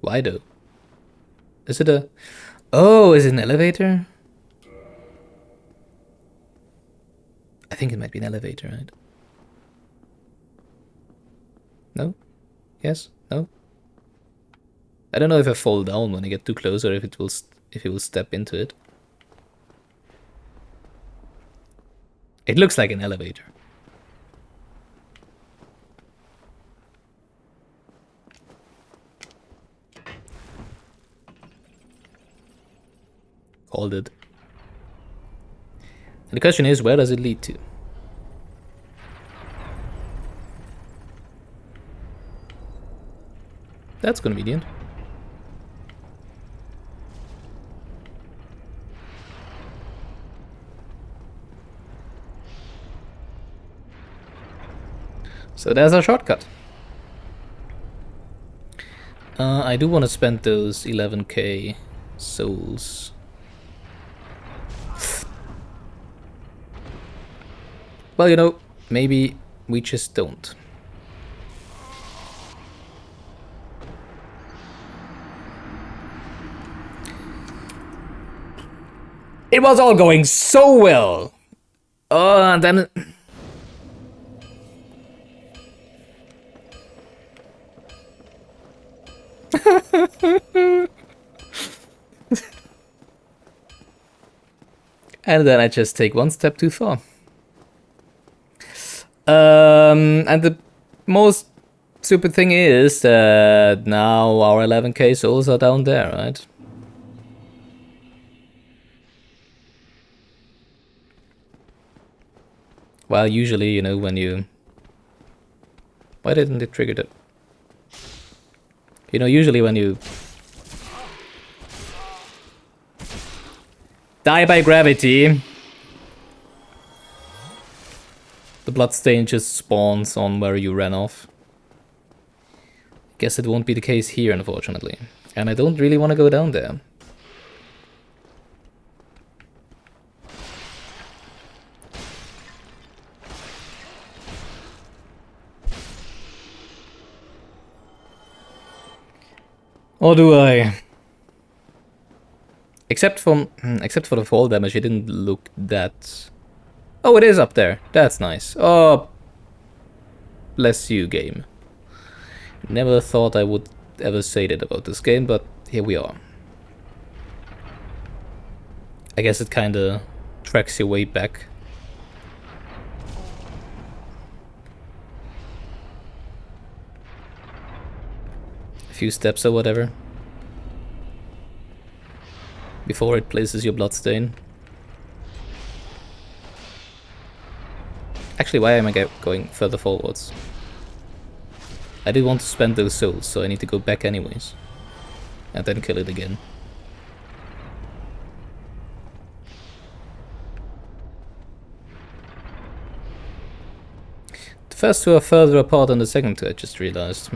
Why though? Is it a... Oh, is it an elevator? I think it might be an elevator, right? No? Yes? No? I don't know if I fall down when I get too close or if it will step into it. It looks like an elevator. Called it. And the question is, where does it lead to? That's convenient. So there's a shortcut. I do want to spend those 11k souls. Well, you know, maybe we just don't. It was all going so well. Oh, and then... and then I just take one step too far. And the most stupid thing is that now our 11k souls are down there, right? Well, usually, you know, when you... Why didn't it trigger that? You know, usually when you... die by gravity, the bloodstain just spawns on where you ran off. Guess it won't be the case here, unfortunately. And I don't really want to go down there. Or do I? Except for the fall damage, it didn't look that... Oh, it is up there. That's nice. Oh, bless you, game. Never thought I would ever say that about this game, but here we are. I guess it kinda tracks your way back. A few steps or whatever. Before it places your bloodstain. Actually, why am I going further forwards? I did want to spend those souls, so I need to go back anyways. And then kill it again. The first two are further apart than the second two, I just realized.